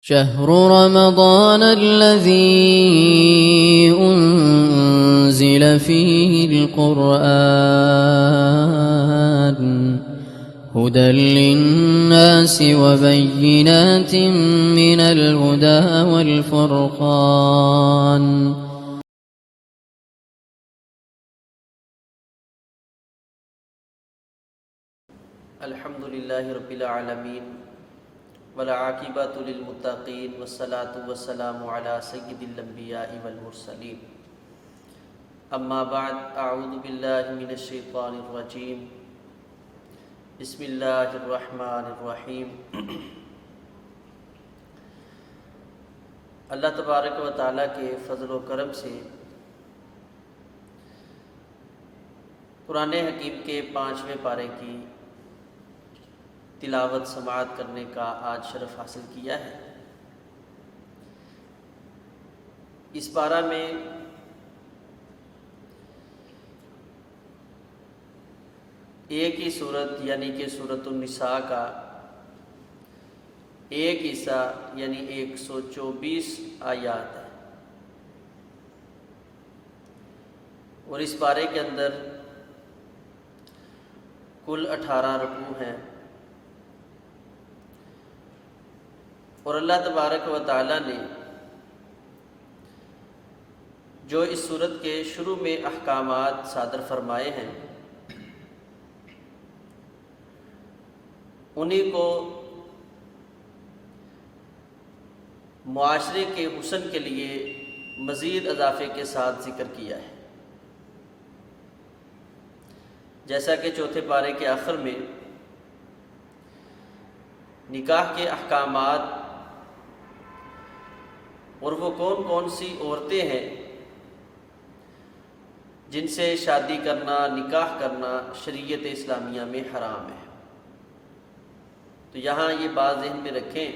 شهر رمضان الذي أنزل فيه القرآن هدى للناس وبينات من الهدى والفرقان الحمد للہ رب العالمین والعاقبۃ للمتقین والصلاة والسلام علی سید الانبیاء والمرسلین اما بعد اعوذ باللہ من الشیطان الرجیم بسم اللہ الرحمن الرحیم۔ اللہ تبارک و تعالیٰ کے فضل و کرم سے قرآن حکیم کے 5ویں پارے کی تلاوت سماعت کرنے کا آج شرف حاصل کیا ہے۔ اس پارہ میں ایک ہی سورت یعنی کہ سورۃ النساء کا ایک حصہ یعنی 124 آیات ہے، اور اس پارے کے اندر کل 18 رکوع ہیں، اور اللہ تبارک و تعالیٰ نے جو اس سورت کے شروع میں احکامات صادر فرمائے ہیں انہی کو معاشرے کے حسن کے لیے مزید اضافے کے ساتھ ذکر کیا ہے، جیسا کہ چوتھے پارے کے آخر میں نکاح کے احکامات اور وہ کون کون سی عورتیں ہیں جن سے شادی کرنا، نکاح کرنا شریعت اسلامیہ میں حرام ہے۔ تو یہاں یہ بات ذہن میں رکھیں،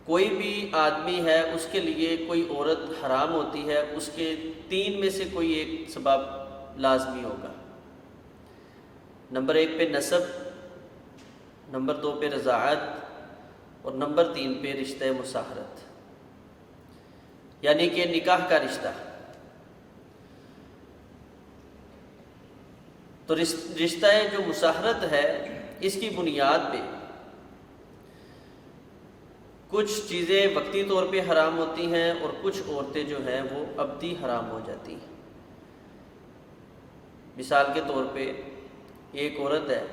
کوئی بھی آدمی ہے اس کے لیے کوئی عورت حرام ہوتی ہے، اس کے 3 میں سے کوئی ایک سبب لازمی ہوگا۔ نمبر 1 پہ نسب، نمبر 2 پہ رضاعت، اور نمبر 3 پہ رشتہ مصاہرت، یعنی کہ نکاح کا رشتہ۔ تو رشتہ جو مصاہرت ہے اس کی بنیاد پہ کچھ چیزیں وقتی طور پہ حرام ہوتی ہیں اور کچھ عورتیں جو ہیں وہ ابدی حرام ہو جاتی ہیں۔ مثال کے طور پہ ایک عورت ہے،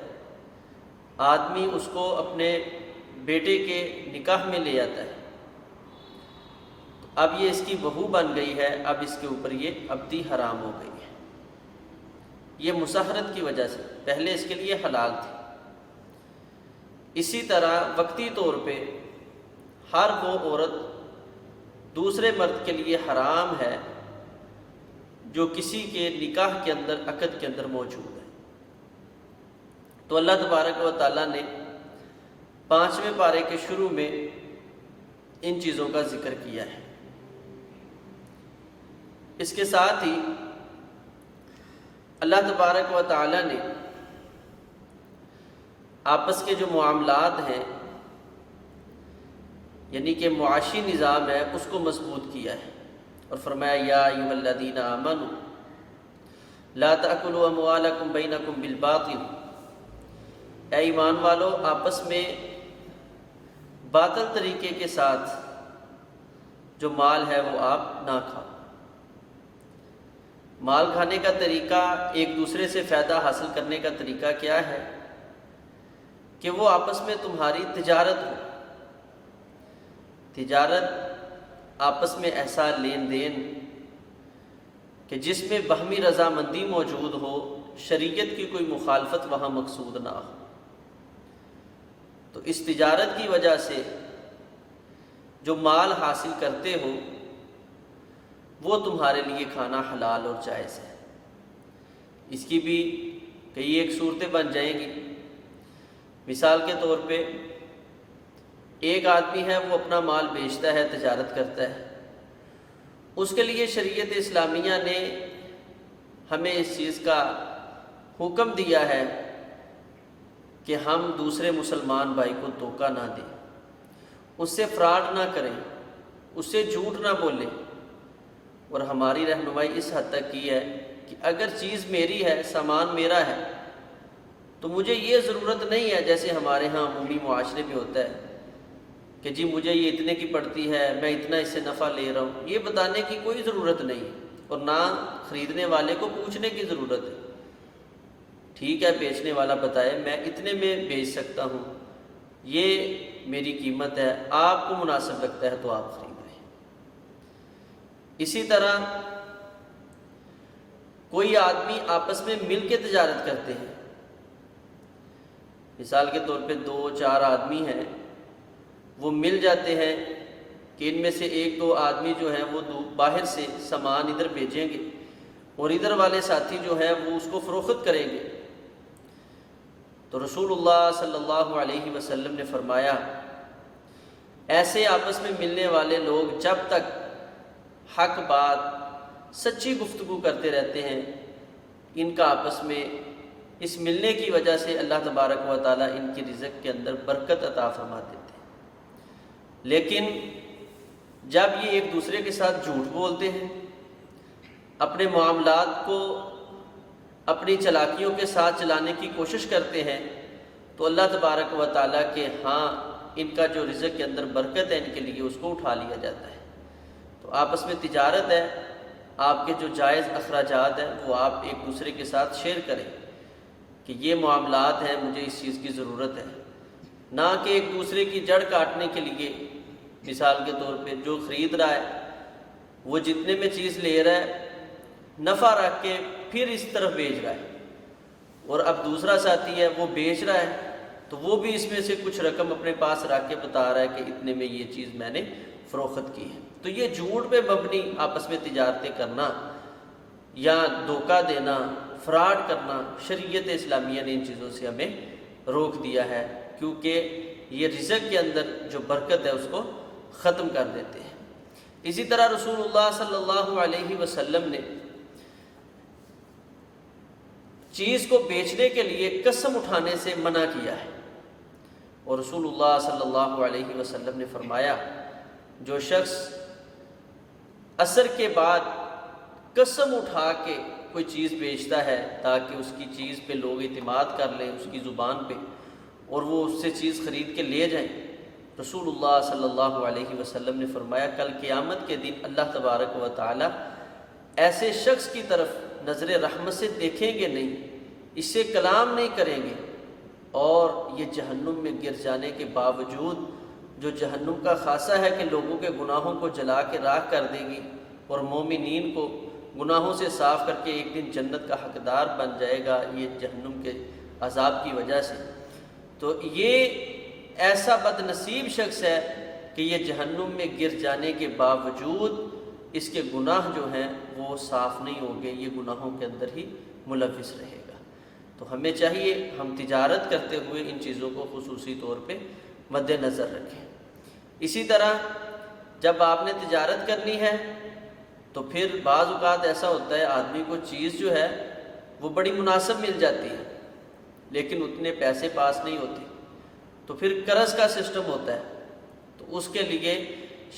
آدمی اس کو اپنے بیٹے کے نکاح میں لے آتا ہے، تو اب یہ اس کی بہو بن گئی ہے، اب اس کے اوپر یہ ابدی حرام ہو گئی ہے، یہ مصاہرت کی وجہ سے، پہلے اس کے لیے حلال تھی۔ اسی طرح وقتی طور پہ ہر وہ عورت دوسرے مرد کے لیے حرام ہے جو کسی کے نکاح کے اندر، عقد کے اندر موجود ہے۔ تو اللہ تبارک و تعالیٰ نے 5ویں پارے کے شروع میں ان چیزوں کا ذکر کیا ہے۔ اس کے ساتھ ہی اللہ تبارک و تعالیٰ نے آپس کے جو معاملات ہیں یعنی کہ معاشی نظام ہے اس کو مضبوط کیا ہے، اور فرمایا یا ایھا الذین آمنوا لا تأکلوا اموالکم بینکم بالباطل، اے ایمان والو آپس میں باطل طریقے کے ساتھ جو مال ہے وہ آپ نہ کھاؤ۔ مال کھانے کا طریقہ، ایک دوسرے سے فائدہ حاصل کرنے کا طریقہ کیا ہے کہ وہ آپس میں تمہاری تجارت ہو، تجارت آپس میں ایسا لین دین کہ جس میں باہمی رضامندی موجود ہو، شریعت کی کوئی مخالفت وہاں مقصود نہ ہو۔ تو اس تجارت کی وجہ سے جو مال حاصل کرتے ہو وہ تمہارے لیے کھانا حلال اور جائز ہے۔ اس کی بھی کئی ایک صورتیں بن جائیں گی۔ مثال کے طور پہ ایک آدمی ہے، وہ اپنا مال بیچتا ہے، تجارت کرتا ہے، اس کے لیے شریعت اسلامیہ نے ہمیں اس چیز کا حکم دیا ہے کہ ہم دوسرے مسلمان بھائی کو دھوکہ نہ دیں، اس سے فراڈ نہ کریں، اس سے جھوٹ نہ بولیں۔ اور ہماری رہنمائی اس حد تک کی ہے کہ اگر چیز میری ہے، سامان میرا ہے، تو مجھے یہ ضرورت نہیں ہے جیسے ہمارے ہاں عمومی معاشرے میں ہوتا ہے کہ جی مجھے یہ اتنے کی پڑتی ہے، میں اتنا اس سے نفع لے رہا ہوں۔ یہ بتانے کی کوئی ضرورت نہیں اور نہ خریدنے والے کو پوچھنے کی ضرورت ہے۔ ٹھیک ہے، بیچنے والا بتائے میں اتنے میں بیچ سکتا ہوں، یہ میری قیمت ہے، آپ کو مناسب لگتا ہے تو آپ خرید لیں۔ اسی طرح کوئی آدمی آپس میں مل کے تجارت کرتے ہیں، مثال کے طور پہ 2-4 آدمی ہیں، وہ مل جاتے ہیں کہ ان میں سے 1-2 آدمی جو ہیں وہ باہر سے سامان ادھر بھیجیں گے اور ادھر والے ساتھی جو ہیں وہ اس کو فروخت کریں گے۔ تو رسول اللہ صلی اللہ علیہ وسلم نے فرمایا ایسے آپس میں ملنے والے لوگ جب تک حق بات سچی گفتگو کرتے رہتے ہیں، ان کا آپس میں اس ملنے کی وجہ سے اللہ تبارک و تعالیٰ ان کی رزق کے اندر برکت عطا فرما دیتے ہیں۔ لیکن جب یہ ایک دوسرے کے ساتھ جھوٹ بولتے ہیں، اپنے معاملات کو اپنی چلاکیوں کے ساتھ چلانے کی کوشش کرتے ہیں، تو اللہ تبارک و تعالیٰ کے ہاں ان کا جو رزق کے اندر برکت ہے ان کے لیے اس کو اٹھا لیا جاتا ہے۔ تو آپس میں تجارت ہے، آپ کے جو جائز اخراجات ہیں وہ آپ ایک دوسرے کے ساتھ شیئر کریں کہ یہ معاملات ہیں، مجھے اس چیز کی ضرورت ہے، نہ کہ ایک دوسرے کی جڑ کاٹنے کے لیے۔ مثال کے طور پہ جو خرید رہا ہے وہ جتنے میں چیز لے رہا ہے نفع رکھ کے پھر اس طرف بیچ رہا ہے، اور اب دوسرا ساتھی ہے وہ بیچ رہا ہے تو وہ بھی اس میں سے کچھ رقم اپنے پاس رکھ کے بتا رہا ہے کہ اتنے میں یہ چیز میں نے فروخت کی ہے۔ تو یہ جھوٹ پہ مبنی آپس میں تجارتیں کرنا یا دھوکہ دینا، فراڈ کرنا، شریعت اسلامیہ نے ان چیزوں سے ہمیں روک دیا ہے، کیونکہ یہ رزق کے اندر جو برکت ہے اس کو ختم کر دیتے ہیں۔ اسی طرح رسول اللہ صلی اللہ علیہ وسلم نے چیز کو بیچنے کے لیے قسم اٹھانے سے منع کیا ہے، اور رسول اللہ صلی اللہ علیہ وسلم نے فرمایا جو شخص عصر کے بعد قسم اٹھا کے کوئی چیز بیچتا ہے تاکہ اس کی چیز پہ لوگ اعتماد کر لیں، اس کی زبان پہ، اور وہ اس سے چیز خرید کے لے جائیں، رسول اللہ صلی اللہ علیہ وسلم نے فرمایا کل قیامت کے دن اللہ تبارک و تعالی ایسے شخص کی طرف نظر رحمت سے دیکھیں گے نہیں، اس سے کلام نہیں کریں گے، اور یہ جہنم میں گر جانے کے باوجود جو جہنم کا خاصہ ہے کہ لوگوں کے گناہوں کو جلا کے راکھ کر دے گی اور مومنین کو گناہوں سے صاف کر کے ایک دن جنت کا حقدار بن جائے گا یہ جہنم کے عذاب کی وجہ سے۔ تو یہ ایسا بد نصیب شخص ہے کہ یہ جہنم میں گر جانے کے باوجود اس کے گناہ جو ہیں وہ صاف نہیں ہوں گے، یہ گناہوں کے اندر ہی ملوث رہے گا۔ تو ہمیں چاہیے ہم تجارت کرتے ہوئے ان چیزوں کو خصوصی طور پہ مد نظر رکھیں۔ اسی طرح جب آپ نے تجارت کرنی ہے تو پھر بعض اوقات ایسا ہوتا ہے آدمی کو چیز جو ہے وہ بڑی مناسب مل جاتی ہے لیکن اتنے پیسے پاس نہیں ہوتے، تو پھر قرض کا سسٹم ہوتا ہے۔ تو اس کے لیے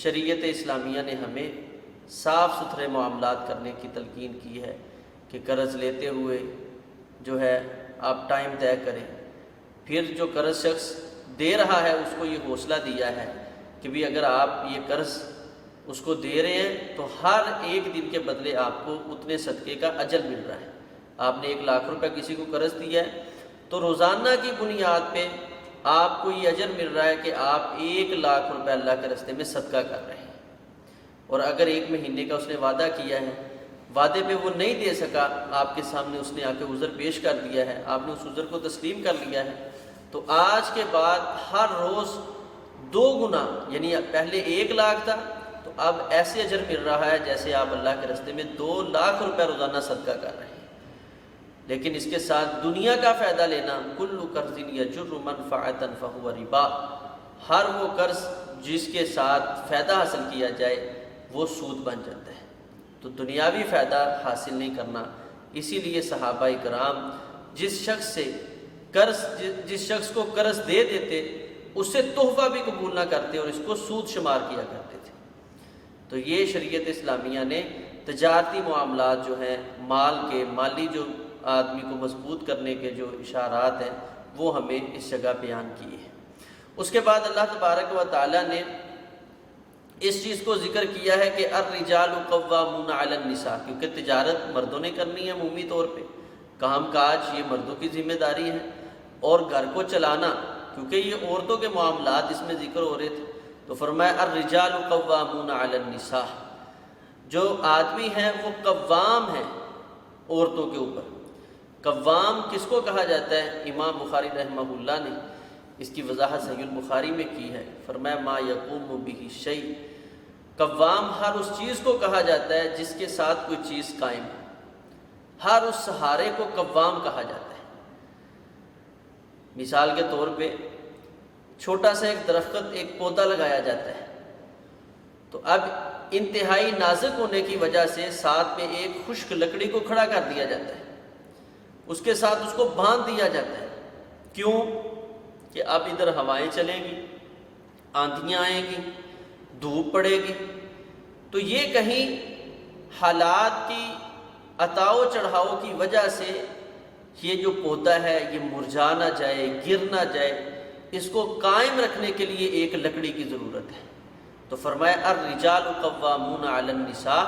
شریعت اسلامیہ نے ہمیں صاف ستھرے معاملات کرنے کی تلقین کی ہے کہ قرض لیتے ہوئے جو ہے آپ ٹائم طے کریں۔ پھر جو قرض شخص دے رہا ہے اس کو یہ حوصلہ دیا ہے کہ بھی اگر آپ یہ قرض اس کو دے رہے ہیں تو ہر ایک دن کے بدلے آپ کو اتنے صدقے کا اجر مل رہا ہے۔ آپ نے 1 لاکھ روپے کسی کو قرض دیا ہے تو روزانہ کی بنیاد پہ آپ کو یہ اجر مل رہا ہے کہ آپ 1 لاکھ روپے اللہ کے راستے میں صدقہ کر رہے ہیں۔ اور اگر 1 مہینے کا اس نے وعدہ کیا ہے، وعدے پہ وہ نہیں دے سکا، آپ کے سامنے اس نے آ کے عذر پیش کر دیا ہے، آپ نے اس عذر کو تسلیم کر لیا ہے، تو آج کے بعد ہر روز 2 گنا، یعنی پہلے 1 لاکھ تھا تو اب ایسے اجر مل رہا ہے جیسے آپ اللہ کے راستے میں 2 لاکھ روپے روزانہ صدقہ کر رہے ہیں۔ لیکن اس کے ساتھ دنیا کا فائدہ لینا، کل قرض یجر منفعۃ فہو ربا، ہر وہ قرض جس کے ساتھ فائدہ حاصل کیا جائے وہ سود بن جاتا ہے، تو دنیاوی فائدہ حاصل نہیں کرنا۔ اسی لیے صحابہ کرام جس شخص سے قرض جس شخص کو قرض دے دیتے اس سے تحفہ بھی قبول نہ کرتے اور اس کو سود شمار کیا کرتے تھے۔ تو یہ شریعت اسلامیہ نے تجارتی معاملات جو ہیں، مالی جو آدمی کو مضبوط کرنے کے جو اشارات ہیں وہ ہمیں اس جگہ بیان کیے ہیں۔ اس کے بعد اللہ تبارک و تعالیٰ نے اس چیز کو ذکر کیا ہے کہ الرجال قوامون علی النساء، کیونکہ تجارت مردوں نے کرنی ہے عمومی طور پہ، کام کاج یہ مردوں کی ذمہ داری ہے، اور گھر کو چلانا کیونکہ یہ عورتوں کے معاملات اس میں ذکر ہو رہے تھے، تو فرمایا الرجال قوامون علی النساء، جو آدمی ہیں وہ قوام ہیں عورتوں کے اوپر۔ قوام کس کو کہا جاتا ہے؟ امام بخاری رحمہ اللہ نے اس کی وضاحت صحیح البخاری میں کی ہے، فرمایا ما یقوم بہ شیء، قوام ہر اس چیز کو کہا جاتا ہے جس کے ساتھ کوئی چیز قائم ہے، ہر اس سہارے کو قوام کہا جاتا ہے۔ مثال کے طور پہ چھوٹا سا ایک درخت، ایک پودا لگایا جاتا ہے، تو اب انتہائی نازک ہونے کی وجہ سے ساتھ میں ایک خشک لکڑی کو کھڑا کر دیا جاتا ہے، اس کے ساتھ اس کو باندھ دیا جاتا ہے۔ کیوں؟ کہ اب ادھر ہوائیں چلیں گی، آندھیاں آئیں گی، دھوپ پڑے گی، تو یہ کہیں حالات کی عطا و چڑھاؤ کی وجہ سے یہ جو پودا ہے یہ مرجھا نہ جائے، گر نہ جائے، اس کو قائم رکھنے کے لیے ایک لکڑی کی ضرورت ہے۔ تو فرمایا الرجال قوامون علی النساء،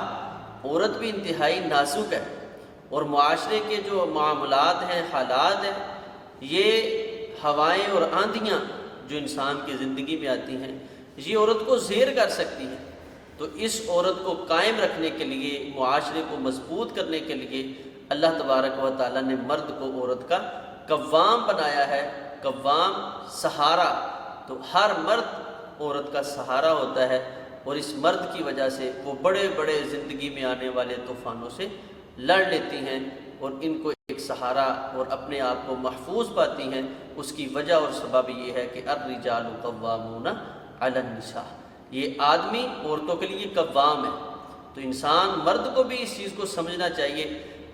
عورت بھی انتہائی نازک ہے، اور معاشرے کے جو معاملات ہیں، حالات ہیں، یہ ہوائیں اور آندھیاں جو انسان کی زندگی میں آتی ہیں یہ عورت کو زیر کر سکتی ہیں۔ تو اس عورت کو قائم رکھنے کے لیے، معاشرے کو مضبوط کرنے کے لیے اللہ تبارک و تعالیٰ نے مرد کو عورت کا قوام بنایا ہے، قوام سہارا۔ تو ہر مرد عورت کا سہارا ہوتا ہے، اور اس مرد کی وجہ سے وہ بڑے بڑے زندگی میں آنے والے طوفانوں سے لڑ لیتی ہیں اور ان کو ایک سہارا اور اپنے آپ کو محفوظ پاتی ہیں۔ اس کی وجہ اور سبب یہ ہے کہ الرجال قوامون علی النساء، یہ آدمی عورتوں کے لیے قوام ہے۔ تو انسان مرد کو بھی اس چیز کو سمجھنا چاہیے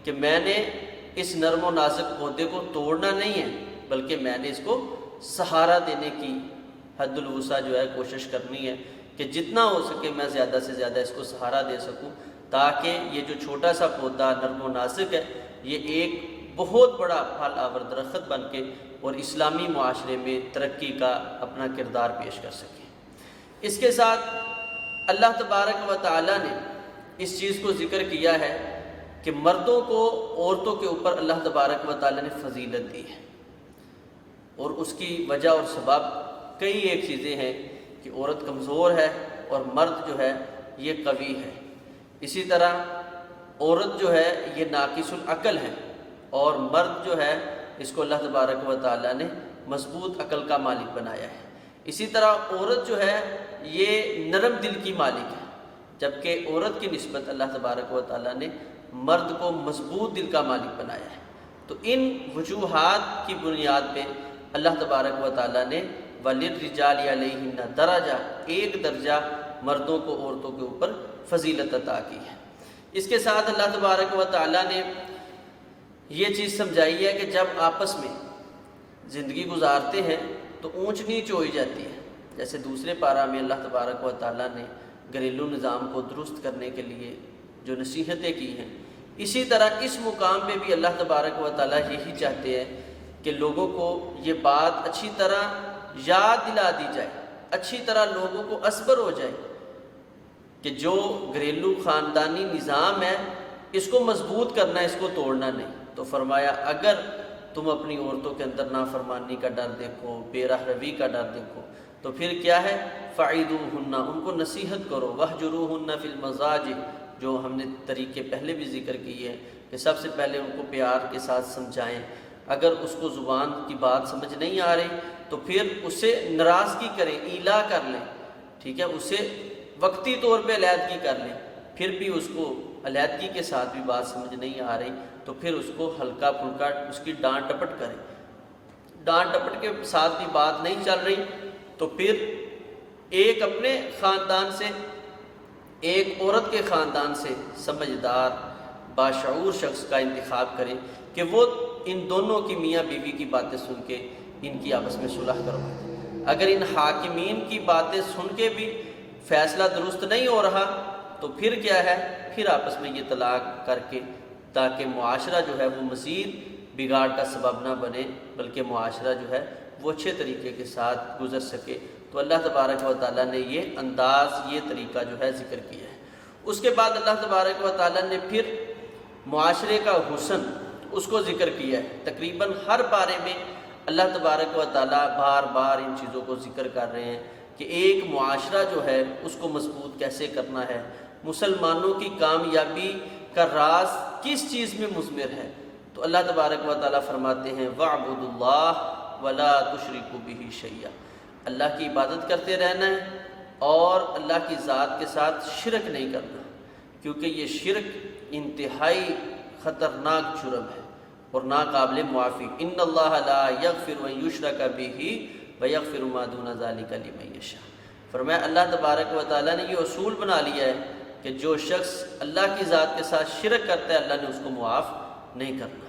کہ میں نے اس نرم و نازک پودے کو توڑنا نہیں ہے، بلکہ میں نے اس کو سہارا دینے کی حد الوسع جو ہے کوشش کرنی ہے کہ جتنا ہو سکے میں زیادہ سے زیادہ اس کو سہارا دے سکوں، تاکہ یہ جو چھوٹا سا پودا نرم و نازک ہے یہ ایک بہت بڑا پھل آور درخت بن کے اور اسلامی معاشرے میں ترقی کا اپنا کردار پیش کر سکے۔ اس کے ساتھ اللہ تبارک و تعالیٰ نے اس چیز کو ذکر کیا ہے کہ مردوں کو عورتوں کے اوپر اللہ تبارک و تعالیٰ نے فضیلت دی ہے، اور اس کی وجہ اور سبب کئی ایک چیزیں ہیں کہ عورت کمزور ہے اور مرد جو ہے یہ قوی ہے۔ اسی طرح عورت جو ہے یہ ناقص العقل ہے، اور مرد جو ہے اس کو اللہ تبارک و تعالیٰ نے مضبوط عقل کا مالک بنایا ہے۔ اسی طرح عورت جو ہے یہ نرم دل کی مالک ہے، جبکہ عورت کی نسبت اللہ تبارک و تعالیٰ نے مرد کو مضبوط دل کا مالک بنایا ہے۔ تو ان وجوہات کی بنیاد پہ اللہ تبارک و تعالیٰ نے وَلِلرِّجَالِ عَلَيْهِنَّ درجہ، ایک درجہ مردوں کو عورتوں کے اوپر فضیلت عطا کی ہے۔ اس کے ساتھ اللہ تبارک و تعالیٰ نے یہ چیز سمجھائی ہے کہ جب آپس میں زندگی گزارتے ہیں تو اونچ نیچ ہوئی جاتی ہے، جیسے دوسرے پارہ میں اللہ تبارک و تعالیٰ نے گھریلو نظام کو درست کرنے کے لیے جو نصیحتیں کی ہیں، اسی طرح اس مقام پہ بھی اللہ تبارک و تعالیٰ یہی چاہتے ہیں کہ لوگوں کو یہ بات اچھی طرح یاد دلا دی جائے، اچھی طرح لوگوں کو اثر ہو جائے کہ جو گھریلو خاندانی نظام ہے اس کو مضبوط کرنا ہے، اس کو توڑنا نہیں۔ تو فرمایا اگر تم اپنی عورتوں کے اندر نافرمانی کا ڈر دیکھو، بے راہ روی کا ڈر دیکھو، تو پھر کیا ہے؟ فَعِدُوهُنَّ، ان کو نصیحت کرو، وَاهْجُرُوهُنَّ فِي الْمَضَاجِعِ، جو ہم نے طریقے پہلے بھی ذکر کیے ہیں کہ سب سے پہلے ان کو پیار کے ساتھ سمجھائیں۔ اگر اس کو زبان کی بات سمجھ نہیں آ رہی تو پھر اسے ناراضگی کریں، ایلا کر لیں، ٹھیک ہے، اسے وقتی طور پہ علیحدگی کر لیں۔ پھر بھی اس کو علیحدگی کے ساتھ بھی بات سمجھ نہیں آ رہی تو پھر اس کو ہلکا پھلکا اس کی ڈانٹ ڈپٹ کریں۔ ڈانٹ ڈپٹ کے ساتھ بھی بات نہیں چل رہی تو پھر ایک اپنے خاندان سے، ایک عورت کے خاندان سے سمجھدار باشعور شخص کا انتخاب کریں کہ وہ ان دونوں کی میاں بیوی کی باتیں سن کے ان کی آپس میں صلح کروا دیں۔ اگر ان حاکمین کی باتیں سن کے بھی فیصلہ درست نہیں ہو رہا تو پھر کیا ہے، پھر آپس میں یہ طلاق کر کے، تاکہ معاشرہ جو ہے وہ مزید بگاڑ کا سبب نہ بنے، بلکہ معاشرہ جو ہے وہ اچھے طریقے کے ساتھ گزر سکے۔ تو اللہ تبارک و تعالیٰ نے یہ انداز، یہ طریقہ جو ہے ذکر کیا ہے۔ اس کے بعد اللہ تبارک و تعالیٰ نے پھر معاشرے کا حسن اس کو ذکر کیا ہے۔ تقریباً ہر بارے میں اللہ تبارک و تعالیٰ بار بار ان چیزوں کو ذکر کر رہے ہیں کہ ایک معاشرہ جو ہے اس کو مضبوط کیسے کرنا ہے، مسلمانوں کی کامیابی کا راز کس چیز میں مضمر ہے۔ تو اللہ تبارک و تعالیٰ فرماتے ہیں وَاعْبُدُوا اللَّهَ وَلَا تُشْرِكُوا بِهِ شَيْئًا، اللہ کی عبادت کرتے رہنا ہے اور اللہ کی ذات کے ساتھ شرک نہیں کرنا، کیونکہ یہ شرک انتہائی خطرناک جرم ہے اور ناقابل معافی۔ ان اللہ لا یغفر ان یشرک بہ ویغفر ما دون ذلک لمن یشاء۔ فرمایا اللہ تبارک و تعالیٰ نے یہ اصول بنا لیا ہے کہ جو شخص اللہ کی ذات کے ساتھ شرک کرتا ہے اللہ نے اس کو معاف نہیں کرنا۔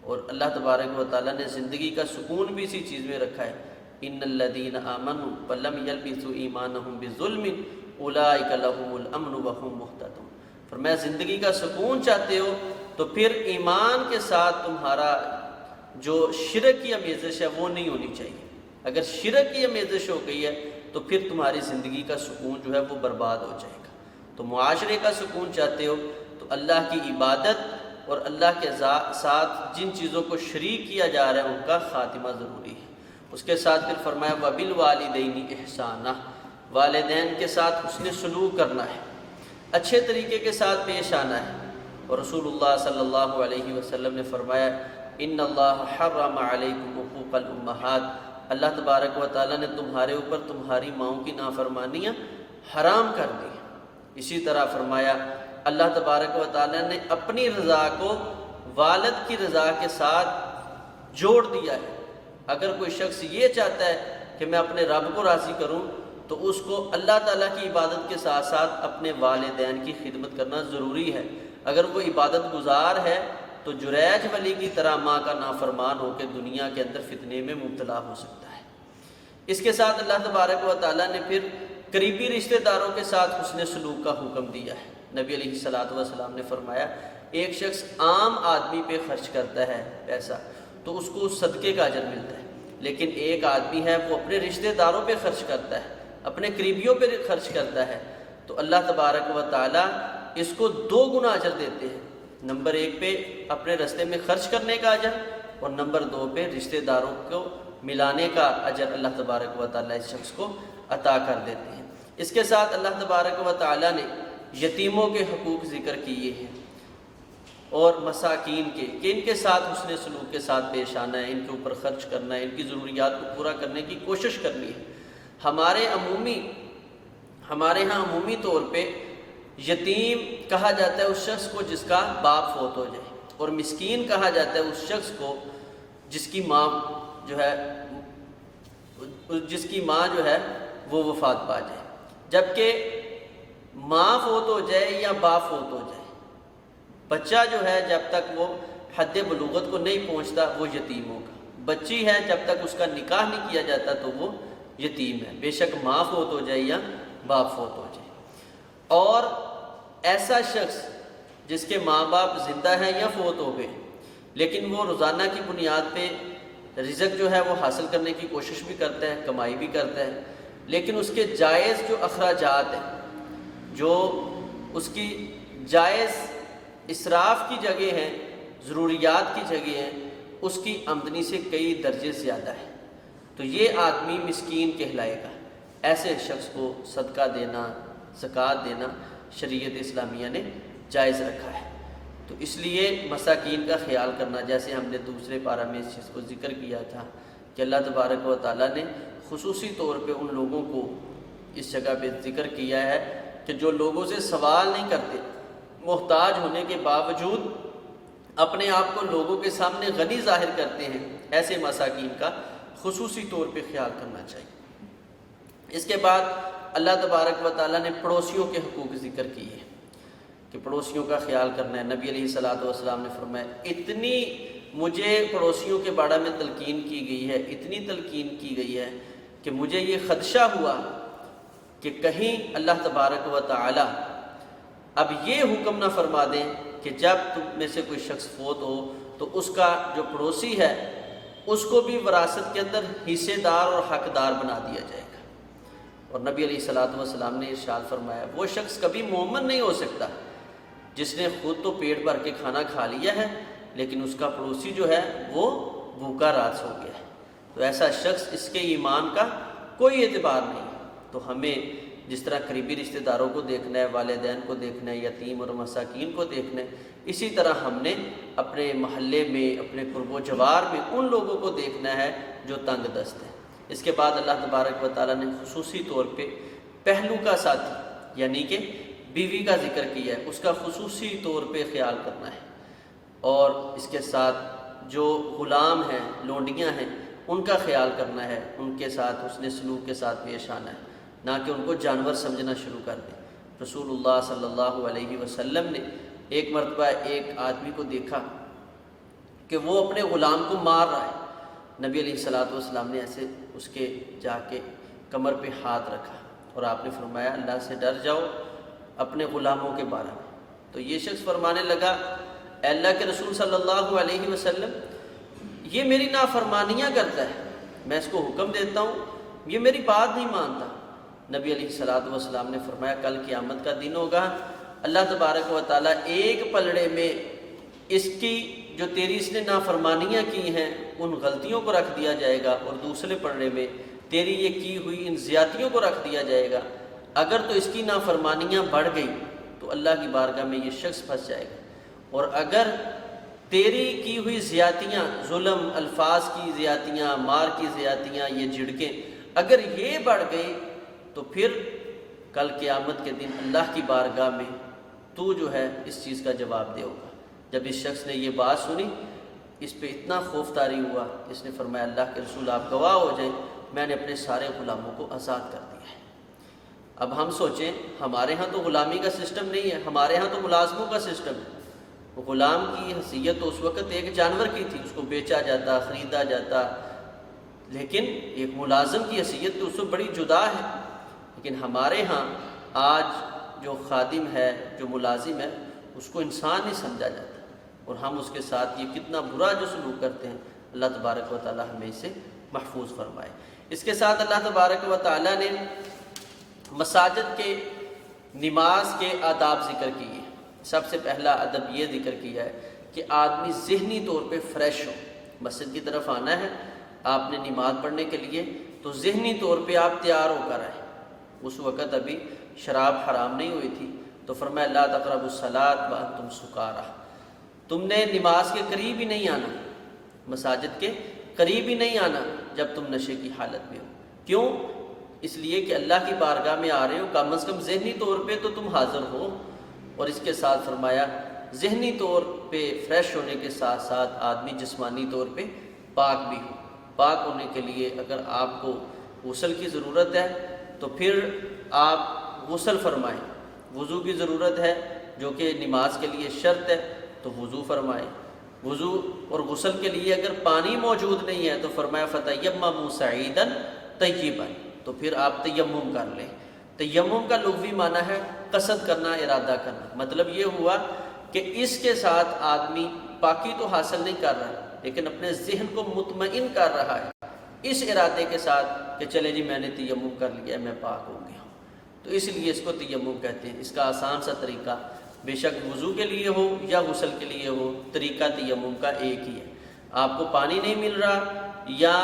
اور اللہ تبارک و تعالیٰ نے زندگی کا سکون بھی اسی چیز میں رکھا ہے، ان الذین آمنوا ولم یلبسوا ایمانہم بظلم اولئک لہم الامن وہم مہتدون۔ فرمایا زندگی کا سکون چاہتے ہو تو پھر ایمان کے ساتھ تمہارا جو شرک کی آمیزش ہے وہ نہیں ہونی چاہیے۔ اگر شرک کی آمیزش ہو گئی ہے تو پھر تمہاری زندگی کا سکون جو ہے وہ برباد ہو جائے گا۔ تو معاشرے کا سکون چاہتے ہو تو اللہ کی عبادت اور اللہ کے ساتھ جن چیزوں کو شریک کیا جا رہا ہے ان کا خاتمہ ضروری ہے۔ اس کے ساتھ پھر فرمایا وَبِالْوَالِدَيْنِ إِحْسَانًا، والدین کے ساتھ حسن سلوک کرنا ہے، اچھے طریقے کے ساتھ پیش آنا ہے۔ اور رسول اللہ صلی اللہ علیہ وسلم نے فرمایا ان اللہ حرم علیکم حقوق الامہات، اللہ تبارک و تعالیٰ نے تمہارے اوپر تمہاری ماؤں کی نافرمانیاں حرام کر دی۔ اسی طرح فرمایا اللہ تبارک و تعالیٰ نے اپنی رضا کو والد کی رضا کے ساتھ جوڑ دیا ہے۔ اگر کوئی شخص یہ چاہتا ہے کہ میں اپنے رب کو راضی کروں تو اس کو اللہ تعالیٰ کی عبادت کے ساتھ ساتھ اپنے والدین کی خدمت کرنا ضروری ہے۔ اگر وہ عبادت گزار ہے تو جریج ولی کی طرح ماں کا نافرمان ہو کے دنیا کے اندر فتنے میں مبتلا ہو سکتا ہے۔ اس کے ساتھ اللہ تبارک و تعالیٰ نے پھر قریبی رشتہ داروں کے ساتھ حسن سلوک کا حکم دیا ہے۔ نبی علیہ الصلوۃ والسلام نے فرمایا ایک شخص عام آدمی پہ خرچ کرتا ہے پیسہ تو اس کو صدقے کا اجر ملتا ہے، لیکن ایک آدمی ہے وہ اپنے رشتہ داروں پہ خرچ کرتا ہے، اپنے قریبیوں پہ خرچ کرتا ہے تو اللہ تبارک و تعالیٰ اس کو 2 گنا اجر دیتے ہیں۔ نمبر 1 پہ اپنے رستے میں خرچ کرنے کا اجر اور نمبر 2 پہ رشتہ داروں کو ملانے کا اجر اللہ تبارک و تعالیٰ اس شخص کو عطا کر دیتے ہیں۔ اس کے ساتھ اللہ تبارک و تعالیٰ نے یتیموں کے حقوق ذکر کیے ہیں اور مساکین کے کہ ان کے ساتھ حسن سلوک کے ساتھ پیش آنا ہے، ان کے اوپر خرچ کرنا ہے، ان کی ضروریات کو پورا کرنے کی کوشش کرنی ہے۔ ہمارے ہاں عمومی طور پہ یتیم کہا جاتا ہے اس شخص کو جس کا باپ فوت ہو جائے، اور مسکین کہا جاتا ہے اس شخص کو جس کی ماں جو ہے وہ وفات پا جائے۔ جبکہ ماں فوت ہو جائے یا باپ فوت ہو جائے، بچہ جو ہے جب تک وہ حد بلوغت کو نہیں پہنچتا وہ یتیم ہوگا، بچی ہے جب تک اس کا نکاح نہیں کیا جاتا تو وہ یتیم ہے، بے شک ماں فوت ہو جائے یا باپ فوت ہو جائے۔ اور ایسا شخص جس کے ماں باپ زندہ ہیں یا فوت ہو گئے لیکن وہ روزانہ کی بنیاد پہ رزق جو ہے وہ حاصل کرنے کی کوشش بھی کرتا ہے، کمائی بھی کرتا ہے، لیکن اس کے جائز جو اخراجات ہیں، جو اس کی جائز اسراف کی جگہ ہیں، ضروریات کی جگہ ہیں، اس کی آمدنی سے کئی درجے زیادہ ہے، تو یہ آدمی مسکین کہلائے گا۔ ایسے شخص کو صدقہ دینا، زکوٰۃ دینا شریعت اسلامیہ نے جائز رکھا ہے۔ تو اس لیے مساکین کا خیال کرنا، جیسے ہم نے دوسرے پارہ میں اس چیز کو ذکر کیا تھا کہ اللہ تبارک و تعالیٰ نے خصوصی طور پہ ان لوگوں کو اس جگہ پہ ذکر کیا ہے کہ جو لوگوں سے سوال نہیں کرتے، محتاج ہونے کے باوجود اپنے آپ کو لوگوں کے سامنے غنی ظاہر کرتے ہیں، ایسے مساکین کا خصوصی طور پہ خیال کرنا چاہیے۔ اس کے بعد اللہ تبارک و تعالیٰ نے پڑوسیوں کے حقوق ذکر کیے ہیں کہ پڑوسیوں کا خیال کرنا ہے۔ نبی علیہ الصلوۃ والسلام نے فرمایا اتنی مجھے پڑوسیوں کے بارے میں تلقین کی گئی ہے، اتنی تلقین کی گئی ہے کہ مجھے یہ خدشہ ہوا کہ کہیں اللہ تبارک و تعالی اب یہ حکم نہ فرما دیں کہ جب تم میں سے کوئی شخص فوت ہو تو اس کا جو پڑوسی ہے اس کو بھی وراثت کے اندر حصے دار اور حقدار بنا دیا جائے گا۔ اور نبی علیہ الصلوۃ والسلام نے ارشاد فرمایا وہ شخص کبھی مومن نہیں ہو سکتا جس نے خود تو پیٹ بھر کے کھانا کھا لیا ہے لیکن اس کا پڑوسی جو ہے وہ بھوکا رات سو گیا ہے، تو ایسا شخص اس کے ایمان کا کوئی اعتبار نہیں۔ تو ہمیں جس طرح قریبی رشتہ داروں کو دیکھنا ہے، والدین کو دیکھنا ہے، یتیم اور مساکین کو دیکھنا ہے، اسی طرح ہم نے اپنے محلے میں، اپنے قرب و جوار میں ان لوگوں کو دیکھنا ہے جو تنگ دست ہیں۔ اس کے بعد اللہ تبارک و تعالیٰ نے خصوصی طور پہ پہلو کا ساتھی یعنی کہ بیوی کا ذکر کیا ہے، اس کا خصوصی طور پہ خیال کرنا ہے، اور اس کے ساتھ جو غلام ہیں، لونڈیاں ہیں، ان کا خیال کرنا ہے، ان کے ساتھ حسن سلوک کے ساتھ پیش آنا ہے، نہ کہ ان کو جانور سمجھنا شروع کر دیں۔ رسول اللہ صلی اللہ علیہ وسلم نے ایک مرتبہ ایک آدمی کو دیکھا کہ وہ اپنے غلام کو مار رہا ہے۔ نبی علیہ الصلوۃ والسلام نے ایسے اس کے جا کے کمر پہ ہاتھ رکھا اور آپ نے فرمایا اللہ سے ڈر جاؤ اپنے غلاموں کے بارے میں۔ تو یہ شخص فرمانے لگا اے اللہ کے رسول صلی اللہ علیہ وسلم، یہ میری نافرمانیاں کرتا ہے، میں اس کو حکم دیتا ہوں یہ میری بات نہیں مانتا۔ نبی علیہ الصلوۃ والسلام نے فرمایا کل قیامت کا دن ہوگا، اللہ تبارک و تعالیٰ ایک پلڑے میں اس کی جو تیری اس نے نافرمانیاں کی ہیں ان غلطیوں کو رکھ دیا جائے گا، اور دوسرے پلڑے میں تیری یہ کی ہوئی ان زیادتیوں کو رکھ دیا جائے گا۔ اگر تو اس کی نافرمانیاں بڑھ گئی تو اللہ کی بارگاہ میں یہ شخص پھنس جائے گا، اور اگر تیری کی ہوئی زیادتیاں، ظلم، الفاظ کی زیادتیاں، مار کی زیادتیاں، یہ جھڑکیں اگر یہ بڑھ گئی تو پھر کل قیامت کے دن اللہ کی بارگاہ میں تو جو ہے اس چیز کا جواب دے ہوگا۔ جب اس شخص نے یہ بات سنی اس پہ اتنا خوف طاری ہوا، اس نے فرمایا اللہ کے رسول آپ گواہ ہو جائیں میں نے اپنے سارے غلاموں کو آزاد کر دیا ہے۔ اب ہم سوچیں ہمارے ہاں تو غلامی کا سسٹم نہیں ہے، ہمارے ہاں تو ملازموں کا سسٹم ہے۔ غلام کی حیثیت تو اس وقت ایک جانور کی تھی، اس کو بیچا جاتا، خریدا جاتا، لیکن ایک ملازم کی حیثیت تو اس سے بڑی جدا ہے۔ لیکن ہمارے ہاں آج جو خادم ہے، جو ملازم ہے، اس کو انسان نہیں سمجھا جاتا، اور ہم اس کے ساتھ یہ کتنا برا جو سلوک کرتے ہیں، اللہ تبارک و تعالی ہمیں اسے محفوظ فرمائے۔ اس کے ساتھ اللہ تبارک و تعالی نے مساجد کے نماز کے آداب ذکر کیے۔ سب سے پہلا ادب یہ ذکر کیا ہے کہ آدمی ذہنی طور پہ فریش ہو، مسجد کی طرف آنا ہے آپ نے نماز پڑھنے کے لیے، تو ذہنی طور پہ آپ تیار ہو کر آئیں۔ اس وقت ابھی شراب حرام نہیں ہوئی تھی، تو فرمایا لا تقربوا الصلاۃ وانتم سکارى، تم نے نماز کے قریب ہی نہیں آنا، مساجد کے قریب ہی نہیں آنا جب تم نشے کی حالت میں ہو۔ کیوں؟ اس لیے کہ اللہ کی بارگاہ میں آ رہے ہو، کم از کم ذہنی طور پہ تو تم حاضر ہو۔ اور اس کے ساتھ فرمایا ذہنی طور پہ فریش ہونے کے ساتھ ساتھ آدمی جسمانی طور پہ پاک بھی ہو۔ پاک ہونے کے لیے اگر آپ کو غسل کی ضرورت ہے تو پھر آپ غسل فرمائیں، وضو کی ضرورت ہے جو کہ نماز کے لیے شرط ہے تو وضو فرمائیں۔ وضو اور غسل کے لیے اگر پانی موجود نہیں ہے تو فرمایا فَتَيَمَّمُوا صَعِيدًا طَيِّبًا، تو پھر آپ تیمم کر لیں۔ تیمم کا لغوی معنی ہے قصد کرنا، ارادہ کرنا۔ مطلب یہ ہوا کہ اس کے ساتھ آدمی پاکی تو حاصل نہیں کر رہا لیکن اپنے ذہن کو مطمئن کر رہا ہے اس ارادے کے ساتھ کہ چلے جی میں نے تیمم کر لیا، میں پاک ہو گیا ہوں، تو اس لیے اس کو تیمم کہتے ہیں۔ اس کا آسان سا طریقہ بے شک وضو کے لیے ہو یا غسل کے لیے ہو، طریقہ تیمم کا ایک ہی ہے۔ آپ کو پانی نہیں مل رہا یا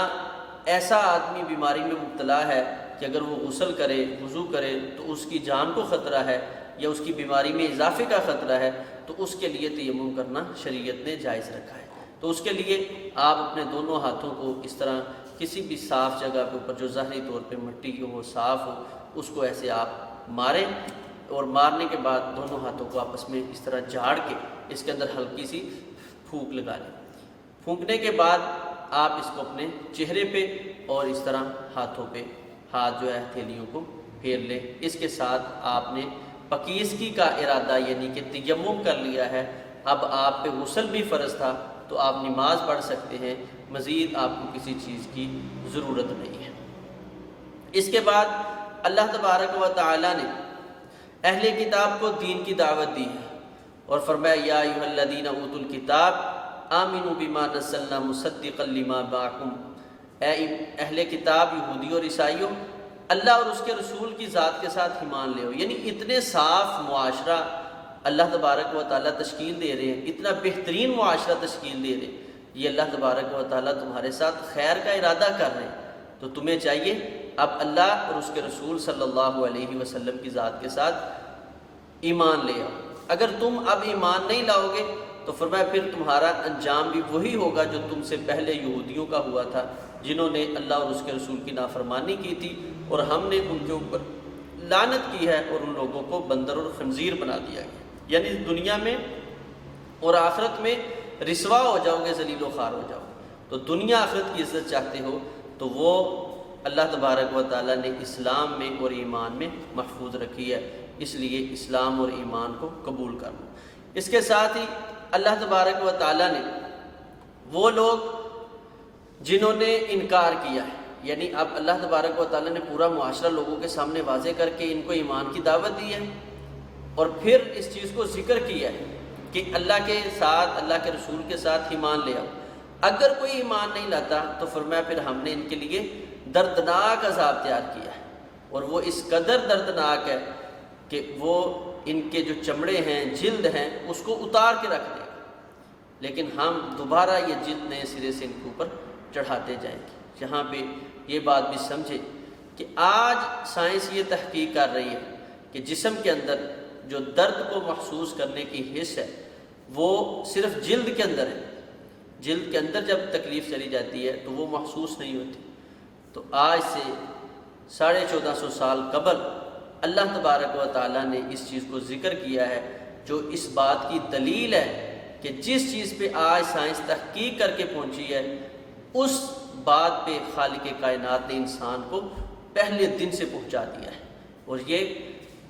ایسا آدمی بیماری میں مبتلا ہے کہ اگر وہ غسل کرے، وضو کرے تو اس کی جان کو خطرہ ہے یا اس کی بیماری میں اضافے کا خطرہ ہے، تو اس کے لیے تیمم کرنا شریعت نے جائز رکھا ہے۔ تو اس کے لیے آپ اپنے دونوں ہاتھوں کو اس طرح کسی بھی صاف جگہ کے اوپر جو ظاہری طور پہ مٹی کی ہو، صاف ہو، اس کو ایسے آپ ماریں، اور مارنے کے بعد دونوں ہاتھوں کو آپس میں اس طرح جھاڑ کے اس کے اندر ہلکی سی پھونک لگا لیں۔ پھونکنے کے بعد آپ اس کو اپنے چہرے پہ اور اس طرح ہاتھوں پہ، ہاتھ جو ہے ہتھیلیوں کو پھیر لیں۔ اس کے ساتھ آپ نے پاکیزگی کا ارادہ یعنی کہ تیمم کر لیا ہے۔ اب آپ پہ غسل بھی فرض تھا تو آپ نماز پڑھ سکتے ہیں، مزید آپ کو کسی چیز کی ضرورت نہیں ہے۔ اس کے بعد اللہ تبارک و تعالیٰ نے اہل کتاب کو دین کی دعوت دی ہے اور فرمایا یا ایھا الذین اوتوا الکتاب آمنوا بما نزلنا مصدقا لما معکم، اے اہل کتاب یہودی اور عیسائیوں، اللہ اور اس کے رسول کی ذات کے ساتھ ایمان لے ہو۔ یعنی اتنے صاف معاشرہ اللہ تبارک و تعالیٰ تشکیل دے رہے ہیں، اتنا بہترین معاشرہ تشکیل دے رہے ہیں، یہ اللہ تبارک و تعالیٰ تمہارے ساتھ خیر کا ارادہ کر رہے ہیں، تو تمہیں چاہیے اب اللہ اور اس کے رسول صلی اللہ علیہ وسلم کی ذات کے ساتھ ایمان لے آؤ۔ اگر تم اب ایمان نہیں لاؤ گے تو فرمایا پھر تمہارا انجام بھی وہی ہوگا جو تم سے پہلے یہودیوں کا ہوا تھا، جنہوں نے اللہ اور اس کے رسول کی نافرمانی کی تھی، اور ہم نے ان کے اوپر لعنت کی ہے اور ان لوگوں کو بندر اور خنزیر بنا دیا گیا۔ یعنی دنیا میں اور آخرت میں رسوا ہو جاؤ گے، ذلیل و خوار ہو جاؤ گے۔ تو دنیا آخرت کی عزت چاہتے ہو تو وہ اللہ تبارک و تعالیٰ نے اسلام میں اور ایمان میں محفوظ رکھی ہے، اس لیے اسلام اور ایمان کو قبول کر لو۔ اس کے ساتھ ہی اللہ تبارک و تعالیٰ نے وہ لوگ جنہوں نے انکار کیا ہے، یعنی اب اللہ تبارک و تعالیٰ نے پورا معاشرہ لوگوں کے سامنے واضح کر کے ان کو ایمان کی دعوت دی ہے، اور پھر اس چیز کو ذکر کیا ہے کہ اللہ کے ساتھ، اللہ کے رسول کے ساتھ ایمان لے آؤ۔ اگر کوئی ایمان نہیں لاتا تو فرمایا پھر ہم نے ان کے لیے دردناک عذاب تیار کیا ہے، اور وہ اس قدر دردناک ہے کہ وہ ان کے جو چمڑے ہیں، جلد ہیں، اس کو اتار کے رکھ دے گا، لیکن ہم دوبارہ یہ جلد نئے سرے سے ان کے اوپر چڑھاتے جائیں گے۔ یہاں پہ یہ بات بھی سمجھے کہ آج سائنس یہ تحقیق کر رہی ہے کہ جسم کے اندر جو درد کو محسوس کرنے کی حس ہے وہ صرف جلد کے اندر ہے، جلد کے اندر جب تکلیف چلی جاتی ہے تو وہ محسوس نہیں ہوتی۔ تو آج سے 1450 سال قبل اللہ تبارک و تعالیٰ نے اس چیز کو ذکر کیا ہے، جو اس بات کی دلیل ہے کہ جس چیز پہ آج سائنس تحقیق کر کے پہنچی ہے، اس بات پہ خالق کائنات نے انسان کو پہلے دن سے پہنچا دیا ہے، اور یہ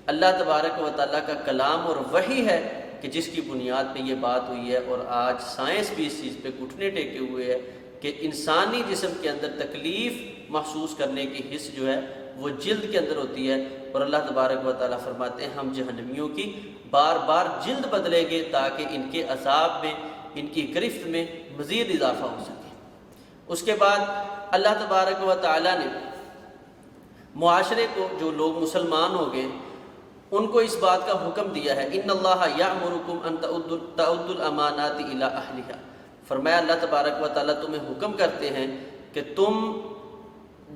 اللہ تبارک و تعالیٰ کا کلام اور وحی ہے کہ جس کی بنیاد پہ یہ بات ہوئی ہے۔ اور آج سائنس بھی اس چیز پہ گھٹنے ٹیکے ہوئے ہے کہ انسانی جسم کے اندر تکلیف محسوس کرنے کی حس جو ہے وہ جلد کے اندر ہوتی ہے، اور اللہ تبارک و تعالیٰ فرماتے ہیں ہم جہنمیوں کی بار بار جلد بدلیں گے تاکہ ان کے عذاب میں، ان کی گرفت میں مزید اضافہ ہو سکے۔ اس کے بعد اللہ تبارک و تعالیٰ نے معاشرے کو، جو لوگ مسلمان ہو گئے، ان کو اس بات کا حکم دیا ہے ان اللہ یأمرکم ان تعدوا الامانات الی اہلہا، فرمایا اللہ تبارک و تعالیٰ تمہیں حکم کرتے ہیں کہ تم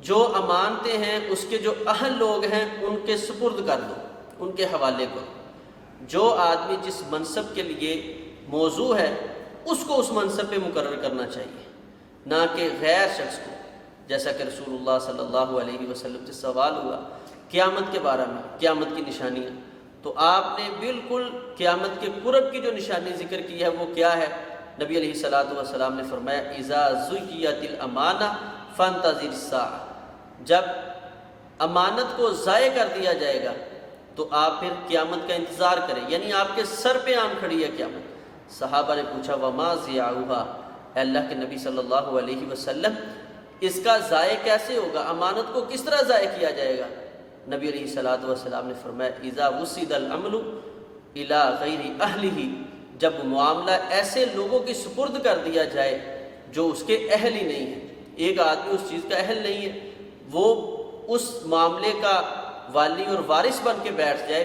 جو امانتیں ہیں اس کے جو اہل لوگ ہیں ان کے سپرد کر دو، ان کے حوالے کرو۔ جو آدمی جس منصب کے لیے موضوع ہے اس کو اس منصب پہ مقرر کرنا چاہیے، نہ کہ غیر شخص کو، جیسا کہ رسول اللہ صلی اللہ علیہ وسلم سے سوال ہوا قیامت کے بارے میں، قیامت کی نشانیاں، تو آپ نے بالکل قیامت کے قرب کی جو نشانی ذکر کی ہے وہ کیا ہے؟ نبی علیہ الصلوۃ والسلام نے فرمایا اذا زکیت الامانہ فانتظر الساعہ، جب امانت کو ضائع کر دیا جائے گا تو آپ پھر قیامت کا انتظار کریں، یعنی آپ کے سر پہ آن کھڑی ہے قیامت۔ صحابہ نے پوچھا وما ضیاعھا، اے اللہ کے نبی صلی اللہ علیہ وسلم اس کا ضائع کیسے ہوگا، امانت کو کس طرح ضائع کیا جائے گا؟ نبی علیہ الصلوۃ والسلام نے فرمایا اذا وسد الامر الی غیر اہلہ، جب معاملہ ایسے لوگوں کی سپرد کر دیا جائے جو اس کے اہل ہی نہیں ہیں، ایک آدمی اس چیز کا اہل نہیں ہے، وہ اس معاملے کا والی اور وارث بن کے بیٹھ جائے،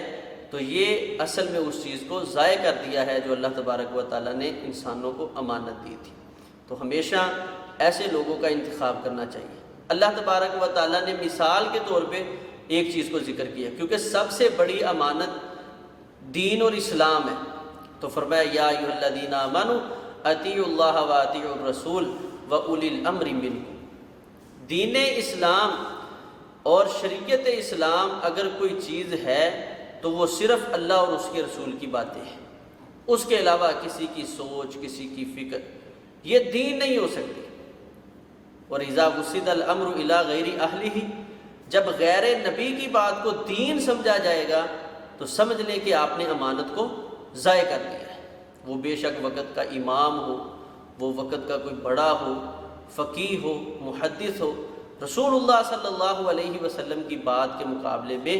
تو یہ اصل میں اس چیز کو ضائع کر دیا ہے جو اللہ تبارک و تعالیٰ نے انسانوں کو امانت دی تھی۔ تو ہمیشہ ایسے لوگوں کا انتخاب کرنا چاہیے۔ اللہ تبارک و تعالیٰ نے مثال کے طور پہ ایک چیز کو ذکر کیا، کیونکہ سب سے بڑی امانت دین اور اسلام ہے، تو فرمایا یا ایھا الذین آمنوا اطیعوا اللہ واطیعوا الرسول واولی الامر منکم۔ دین اسلام اور شریعت اسلام اگر کوئی چیز ہے تو وہ صرف اللہ اور اس کے رسول کی باتیں ہیں، اس کے علاوہ کسی کی سوچ، کسی کی فکر یہ دین نہیں ہو سکتی۔ اور اذا وسد الامر الی غیر اہلہ، جب غیر نبی کی بات کو دین سمجھا جائے گا تو سمجھ لیں کہ آپ نے امانت کو ضائع کر دیا ہے، وہ بے شک وقت کا امام ہو، وہ وقت کا کوئی بڑا ہو، فقیہ ہو، محدث ہو، رسول اللہ صلی اللہ علیہ وسلم کی بات کے مقابلے میں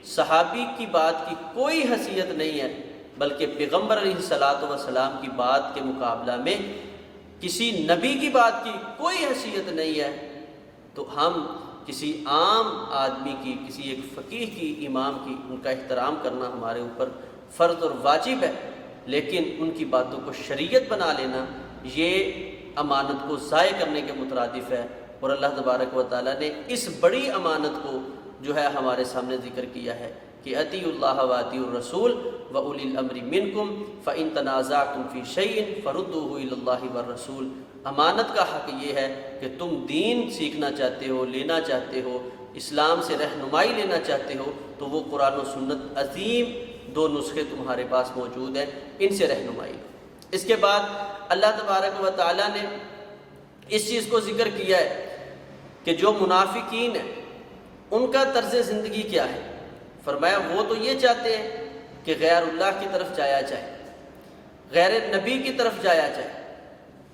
صحابی کی بات کی کوئی حیثیت نہیں ہے، بلکہ پیغمبر علیہ الصلاۃ والسلام کی بات کے مقابلہ میں کسی نبی کی بات کی کوئی حیثیت نہیں ہے، تو ہم کسی عام آدمی کی، کسی ایک فقیہ کی، امام کی، ان کا احترام کرنا ہمارے اوپر فرض اور واجب ہے، لیکن ان کی باتوں کو شریعت بنا لینا یہ امانت کو ضائع کرنے کے مترادف ہے۔ اور اللہ تبارک و تعالیٰ نے اس بڑی امانت کو جو ہے ہمارے سامنے ذکر کیا ہے کہ اطیعوا اللہ واطیعوا الرسول واولی الامر منکم فان تنازعتم فی شیء فردوہ الی اللہ والرسول۔ امانت کا حق یہ ہے کہ تم دین سیکھنا چاہتے ہو، لینا چاہتے ہو، اسلام سے رہنمائی لینا چاہتے ہو، تو وہ قرآن و سنت عظیم دو نسخے تمہارے پاس موجود ہیں، ان سے رہنمائی لو۔ اس کے بعد اللہ تبارک و تعالیٰ نے اس چیز کو ذکر کیا ہے کہ جو منافقین ہیں ان کا طرز زندگی کیا ہے۔ فرمایا وہ تو یہ چاہتے ہیں کہ غیر اللہ کی طرف جایا جائے، غیر نبی کی طرف جایا جائے،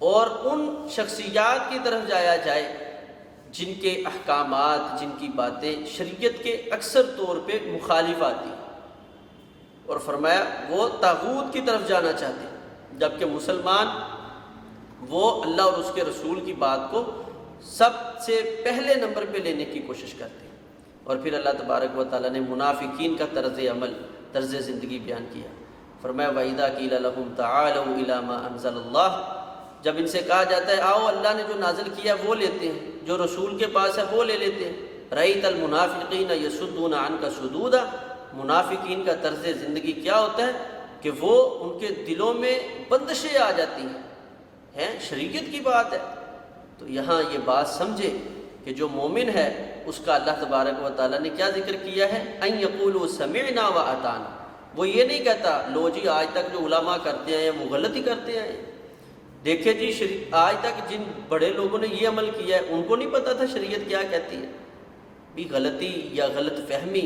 اور ان شخصیات کی طرف جایا جائے جن کے احکامات، جن کی باتیں شریعت کے اکثر طور پہ مخالف آتی ہیں، اور فرمایا وہ طاغوت کی طرف جانا چاہتے ہیں، جبکہ مسلمان وہ اللہ اور اس کے رسول کی بات کو سب سے پہلے نمبر پہ لینے کی کوشش کرتے ہیں۔ اور پھر اللہ تبارک و تعالیٰ نے منافقین کا طرز عمل، طرز زندگی بیان کیا۔ فرمایا وَإِذَا قِيلَ لَهُمْ تَعَالَوْا إِلَىٰ مَا أَنزَلَ اللَّهُ، جب ان سے کہا جاتا ہے آؤ اللہ نے جو نازل کیا وہ لیتے ہیں، جو رسول کے پاس ہے وہ لے لیتے ہیں۔ رَأَيْتَ الْمُنَافِقِينَ يَصُدُّونَ عَنْكَ صُدُودًا، منافقین کا طرز زندگی کیا ہوتا ہے کہ وہ ان کے دلوں میں بندشیں آ جاتی ہیں، شریعت کی بات ہے۔ تو یہاں یہ بات سمجھے کہ جو مومن ہے اس کا اللہ تبارک و تعالیٰ نے کیا ذکر کیا ہے، ان یقولوا سمعنا واطعنا، وہ یہ نہیں کہتا لو جی آج تک جو علماء کرتے ہیں وہ غلطی کرتے ہیں، دیکھیں جی آج تک جن بڑے لوگوں نے یہ عمل کیا ہے ان کو نہیں پتا تھا شریعت کیا کہتی ہے۔ بھی غلطی یا غلط فہمی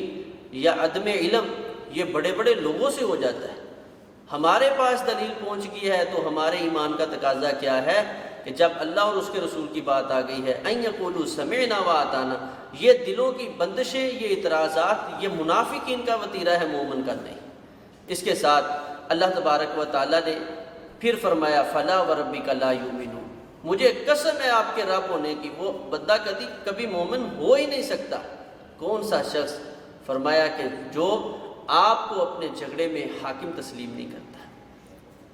یا عدم علم یہ بڑے بڑے لوگوں سے ہو جاتا ہے، ہمارے پاس دلیل پہنچ گئی ہے تو ہمارے ایمان کا تقاضا کیا ہے کہ جب اللہ اور اس کے رسول کی بات آ گئی ہے ان یقولوا سمعنا واطعنا، یہ دلوں کی بندشیں، یہ اعتراضات، یہ منافقین کا وتیرہ ہے، مومن کا نہیں۔ اس کے ساتھ اللہ تبارک و تعالیٰ نے پھر فرمایا فلا وربک لا یؤمنون، مجھے قسم ہے آپ کے رب ہونے کی، وہ بندہ کبھی مومن ہو ہی نہیں سکتا۔ کون سا شخص؟ فرمایا کہ جو آپ کو اپنے جھگڑے میں حاکم تسلیم نہیں کرتا،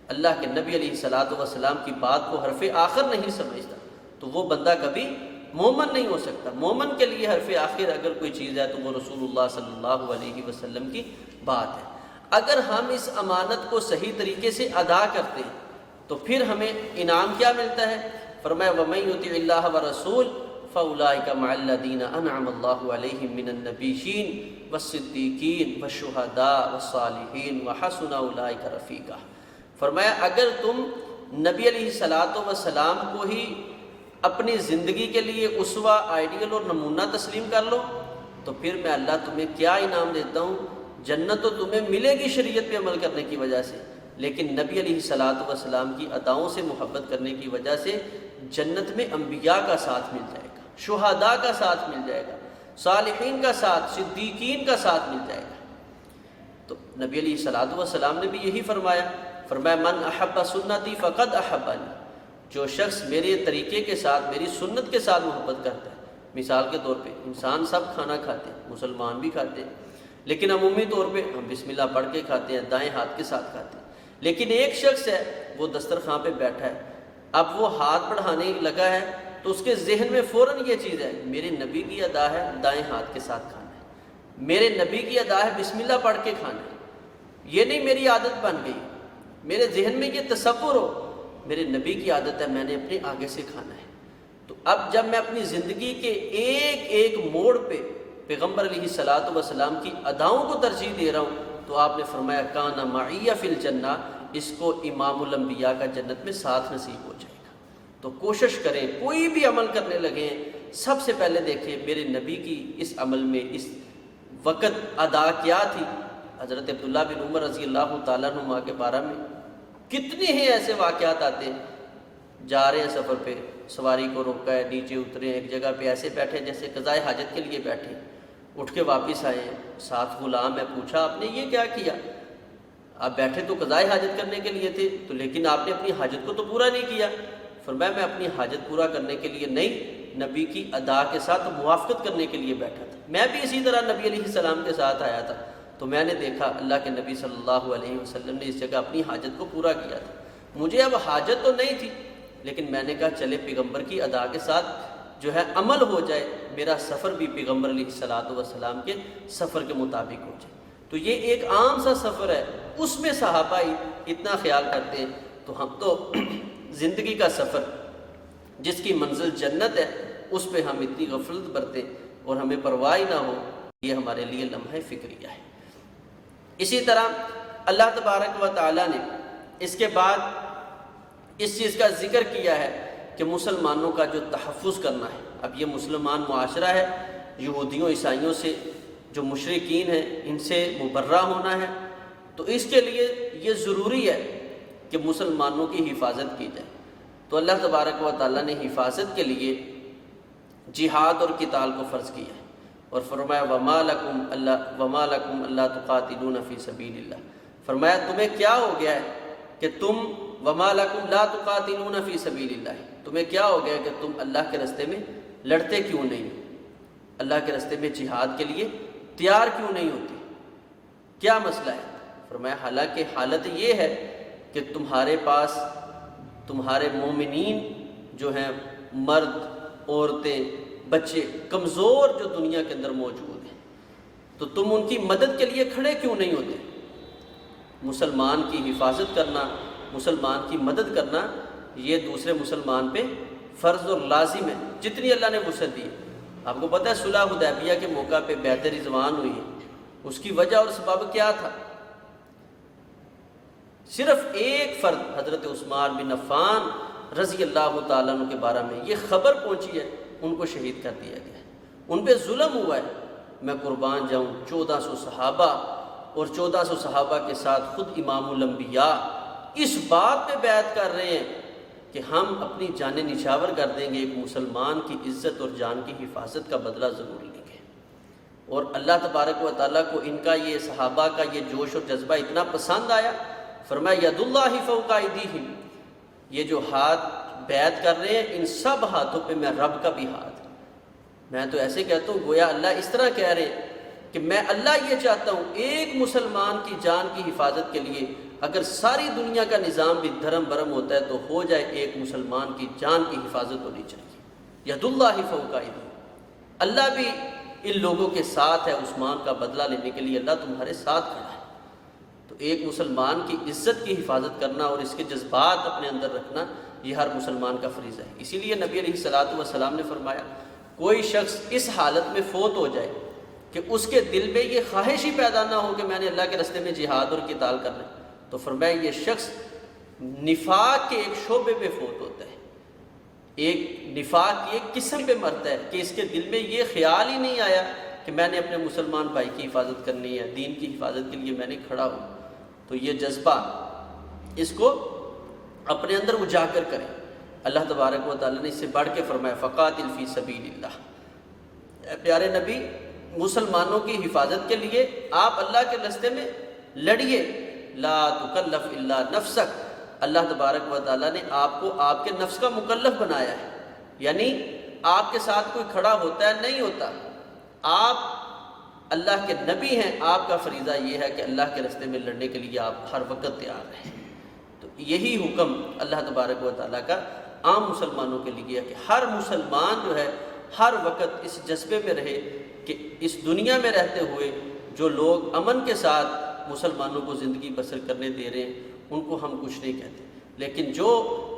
اللہ کے نبی علیہ الصلاۃ والسلام کی بات کو حرف آخر نہیں سمجھتا، تو وہ بندہ کبھی مومن نہیں ہو سکتا۔ مومن کے لیے حرف آخر اگر کوئی چیز ہے تو وہ رسول اللہ صلی اللہ علیہ وسلم کی بات ہے۔ اگر ہم اس امانت کو صحیح طریقے سے ادا کرتے ہیں تو پھر ہمیں انعام کیا ملتا ہے؟ فرمایا وَمَن يُطِعِ اللَّهَ وَرَسُولَهُ فَأُولَٰئِكَ مَعَ الَّذِينَ أَنْعَمَ اللَّهُ عَلَيْهِم مِّنَ النَّبِيِّينَ وَالصِّدِّيقِينَ وَالشُّهَدَاءِ وَالصَّالِحِينَ وَحَسُنَ أُولَٰئِكَ رَفِيقًا۔ فرمایا اگر تم نبی علیہ الصلاۃ والسلام کو ہی اپنی زندگی کے لیے اسوہ، آئیڈیل اور نمونہ تسلیم کر لو تو پھر میں اللہ تمہیں کیا انعام دیتا ہوں، جنت تو تمہیں ملے گی شریعت پہ عمل کرنے کی وجہ سے، لیکن نبی علیہ الصلاۃ والسلام کی اداؤں سے محبت کرنے کی وجہ سے جنت میں انبیاء کا ساتھ مل جائے گا، شہداء کا ساتھ مل جائے گا، صالحین کا ساتھ، صدیقین کا ساتھ مل جائے گا۔ تو نبی علیہ الصلاۃ والسلام نے بھی یہی فرمایا، فرمایا من احب سنتی فقد احبنی، جو شخص میرے طریقے کے ساتھ، میری سنت کے ساتھ محبت کرتا ہے۔ مثال کے طور پہ انسان سب کھانا کھاتے ہیں، مسلمان بھی کھاتے ہیں، لیکن عمومی طور پہ ہم بسم اللہ پڑھ کے کھاتے ہیں، دائیں ہاتھ کے ساتھ کھاتے ہیں۔ لیکن ایک شخص ہے وہ دسترخوان پہ بیٹھا ہے، اب وہ ہاتھ بڑھانے لگا ہے تو اس کے ذہن میں فوراً یہ چیز ہے میرے نبی کی ادا ہے دائیں ہاتھ کے ساتھ کھانا ہے، میرے نبی کی ادا ہے بسم اللہ پڑھ کے کھانا ہے، یہ نہیں میری عادت بن گئی، میرے ذہن میں یہ تصور ہو میرے نبی کی عادت ہے میں نے اپنے آگے سے کھانا ہے۔ تو اب جب میں اپنی زندگی کے ایک ایک موڑ پہ پیغمبر علیہ الصلاۃ والسلام کی اداؤں کو ترجیح دے رہا ہوں تو آپ نے فرمایا کان معی فی الجنہ، اس کو امام الانبیاء کا جنت میں ساتھ نصیب ہو جائے گا۔ تو کوشش کریں، کوئی بھی عمل کرنے لگیں سب سے پہلے دیکھیں میرے نبی کی اس عمل میں اس وقت ادا کیا تھی۔ حضرت عبداللہ بن عمر رضی اللہ تعالیٰ عنہما کے بارے میں کتنے ہی ایسے واقعات آتے ہیں جا رہے ہیں سفر پہ، سواری کو روکا ہے، نیچے اترے ہیں، ایک جگہ پہ ایسے بیٹھے جیسے قضائے حاجت کے لیے بیٹھے، اٹھ کے واپس آئے ہیں، ساتھ غلام ہے، پوچھا آپ نے یہ کیا کیا؟ آپ بیٹھے تو قضائے حاجت کرنے کے لیے تھے، تو لیکن آپ نے اپنی حاجت کو تو پورا نہیں کیا۔ فرمایا میں اپنی حاجت پورا کرنے کے لیے نہیں، نبی کی ادا کے ساتھ موافقت کرنے کے لیے بیٹھا تھا۔ میں بھی اسی طرح نبی علیہ السلام کے ساتھ آیا تھا، تو میں نے دیکھا اللہ کے نبی صلی اللہ علیہ وسلم نے اس جگہ اپنی حاجت کو پورا کیا تھا۔ مجھے اب حاجت تو نہیں تھی، لیکن میں نے کہا چلے پیغمبر کی ادا کے ساتھ جو ہے عمل ہو جائے، میرا سفر بھی پیغمبر علیہ السلام کے سفر کے مطابق ہو جائے۔ تو یہ ایک عام سا سفر ہے، اس میں صحابہ اتنا خیال کرتے ہیں، تو ہم تو زندگی کا سفر جس کی منزل جنت ہے اس پہ ہم اتنی غفلت برتیں اور ہمیں پرواہ نہ ہو، یہ ہمارے لیے لمحہ فکریہ ہے۔ اسی طرح اللہ تبارک و تعالیٰ نے اس کے بعد اس چیز کا ذکر کیا ہے کہ مسلمانوں کا جو تحفظ کرنا ہے۔ اب یہ مسلمان معاشرہ ہے، یہودیوں عیسائیوں سے جو مشرکین ہیں ان سے مبرہ ہونا ہے، تو اس کے لیے یہ ضروری ہے کہ مسلمانوں کی حفاظت کی جائے۔ تو اللہ تبارک و تعالیٰ نے حفاظت کے لیے جہاد اور قتال کو فرض کیا ہے، اور فرمایا وَمَا لَكُمْ أَلَّا تُقَاتِلُونَ فِي سَبِيلِ اللَّهِ، فرمایا تمہیں کیا ہو گیا ہے کہ تم وَمَا لَكُمْ لَا تُقَاتِلُونَ فِي سَبِيلِ اللَّهِ، تمہیں کیا ہو گیا کہ تم اللہ کے راستے میں لڑتے کیوں نہیں، اللہ کے راستے میں جہاد کے لیے تیار کیوں نہیں ہوتی، کیا مسئلہ ہے؟ فرمایا حالانکہ حالت یہ ہے کہ تمہارے پاس تمہارے مومنین جو ہیں، مرد، عورتیں، بچے، کمزور جو دنیا کے اندر موجود ہیں، تو تم ان کی مدد کے لیے کھڑے کیوں نہیں ہوتے؟ مسلمان کی حفاظت کرنا، مسلمان کی مدد کرنا، یہ دوسرے مسلمان پہ فرض اور لازم ہے، جتنی اللہ نے وسعت دی۔ آپ کو پتہ ہے صلح حدیبیہ کے موقع پہ بیعت رضوان ہوئی ہے، اس کی وجہ اور سبب کیا تھا؟ صرف ایک فرد حضرت عثمان بن عفان رضی اللہ تعالیٰ عنہ کے بارے میں یہ خبر پہنچی ہے، ان کو شہید کر دیا گیا ہے، ان پہ ظلم ہوا ہے۔ میں قربان جاؤں 1400 صحابہ اور 1400 صحابہ کے ساتھ خود امام الانبیاء اس بات پہ بیعت کر رہے ہیں کہ ہم اپنی جانیں نچھاور کر دیں گے، ایک مسلمان کی عزت اور جان کی حفاظت کا بدلہ ضرور لیں گے۔ اور اللہ تبارک و تعالیٰ کو ان کا یہ صحابہ کا یہ جوش اور جذبہ اتنا پسند آیا، فرمایا ید اللہ فوق ایدیہم، یہ جو ہاتھ بیعت کر رہے ہیں ان سب ہاتھوں پہ میں رب کا بھی ہاتھ۔ میں تو ایسے کہتا ہوں گویا اللہ اس طرح کہہ رہے ہیں کہ میں اللہ یہ چاہتا ہوں ایک مسلمان کی جان کی حفاظت کے لیے اگر ساری دنیا کا نظام بھی دھرم برم ہوتا ہے تو ہو جائے، ایک مسلمان کی جان کی حفاظت ہونی چاہیے۔ ید اللہ فوق ایدیہم، اللہ بھی ان لوگوں کے ساتھ ہے، عثمان کا بدلہ لینے کے لیے اللہ تمہارے ساتھ کھڑا ہے۔ تو ایک مسلمان کی عزت کی حفاظت کرنا اور اس کے جذبات اپنے اندر رکھنا یہ ہر مسلمان کا فریضہ ہے۔ اسی لیے نبی علیہ السلام نے فرمایا کوئی شخص اس حالت میں فوت ہو جائے کہ اس کے دل میں یہ خواہش ہی پیدا نہ ہو کہ میں نے اللہ کے راستے میں جہاد اور قتال کرنا ہے، تو فرمایا یہ شخص نفاق کے ایک شعبے پہ فوت ہوتا ہے، ایک نفاق کی ایک قسم پہ مرتا ہے کہ اس کے دل میں یہ خیال ہی نہیں آیا کہ میں نے اپنے مسلمان بھائی کی حفاظت کرنی ہے، دین کی حفاظت کے لیے میں نے کھڑا ہوں۔ تو یہ جذبہ اس کو اپنے اندر اجاگر کریں۔ اللہ تبارک و تعالیٰ نے اس سے بڑھ کے فرمایا فقاتل فی سبیل اللہ، اے پیارے نبی مسلمانوں کی حفاظت کے لیے آپ اللہ کے راستے میں لڑیے، لا تکلف الا نفسک، اللہ تبارک و تعالیٰ نے آپ کو آپ کے نفس کا مکلف بنایا ہے، یعنی آپ کے ساتھ کوئی کھڑا ہوتا ہے نہیں ہوتا، آپ اللہ کے نبی ہیں، آپ کا فریضہ یہ ہے کہ اللہ کے راستے میں لڑنے کے لیے آپ ہر وقت تیار رہیں۔ تو یہی حکم اللہ تبارک و تعالیٰ کا عام مسلمانوں کے لیے ہے کہ ہر مسلمان جو ہے ہر وقت اس جذبے میں رہے کہ اس دنیا میں رہتے ہوئے جو لوگ امن کے ساتھ مسلمانوں کو زندگی بسر کرنے دے رہے ہیں ان کو ہم کچھ نہیں کہتے، لیکن جو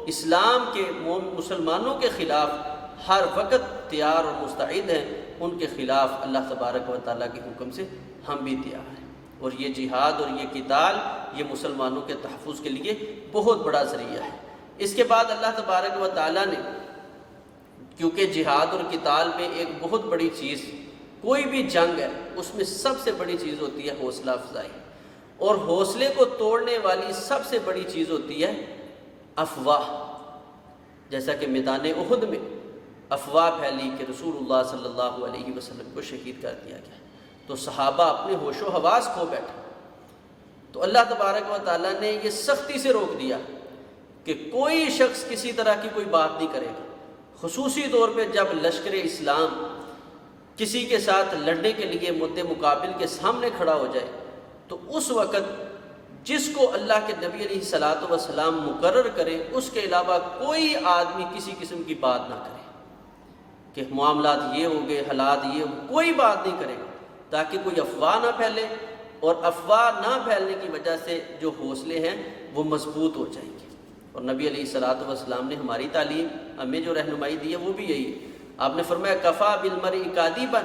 اسلام کے مسلمانوں کے خلاف ہر وقت تیار اور مستعد ہیں ان کے خلاف اللہ تبارک و تعالیٰ کے حکم سے ہم بھی تیار ہیں۔ اور یہ جہاد اور یہ قتال یہ مسلمانوں کے تحفظ کے لیے بہت بڑا ذریعہ ہے۔ اس کے بعد اللہ تبارک و تعالیٰ نے کیونکہ جہاد اور قتال میں ایک بہت بڑی چیز، کوئی بھی جنگ ہے اس میں سب سے بڑی چیز ہوتی ہے حوصلہ افزائی، اور حوصلے کو توڑنے والی سب سے بڑی چیز ہوتی ہے افواہ۔ جیسا کہ میدان احد میں افواہ پھیلی کہ رسول اللہ صلی اللہ علیہ وسلم کو شہید کر دیا گیا، تو صحابہ اپنے ہوش و حواس کھو بیٹھے۔ تو اللہ تبارک و تعالیٰ نے یہ سختی سے روک دیا کہ کوئی شخص کسی طرح کی کوئی بات نہیں کرے گا، خصوصی طور پہ جب لشکر اسلام کسی کے ساتھ لڑنے کے لیے مد مقابل کے سامنے کھڑا ہو جائے تو اس وقت جس کو اللہ کے نبی علیہ الصلوۃ والسلام مقرر کرے اس کے علاوہ کوئی آدمی کسی قسم کی بات نہ کرے کہ معاملات یہ ہو گئے، حالات یہ ہو، کوئی بات نہیں کرے گا تاکہ کوئی افواہ نہ پھیلے، اور افواہ نہ پھیلنے کی وجہ سے جو حوصلے ہیں وہ مضبوط ہو جائیں گے۔ اور نبی علیہ الصلوۃ والسلام نے ہماری تعلیم ہمیں جو رہنمائی دی ہے وہ بھی یہی ہے۔ آپ نے فرمایا کفا بالمرء کاذبا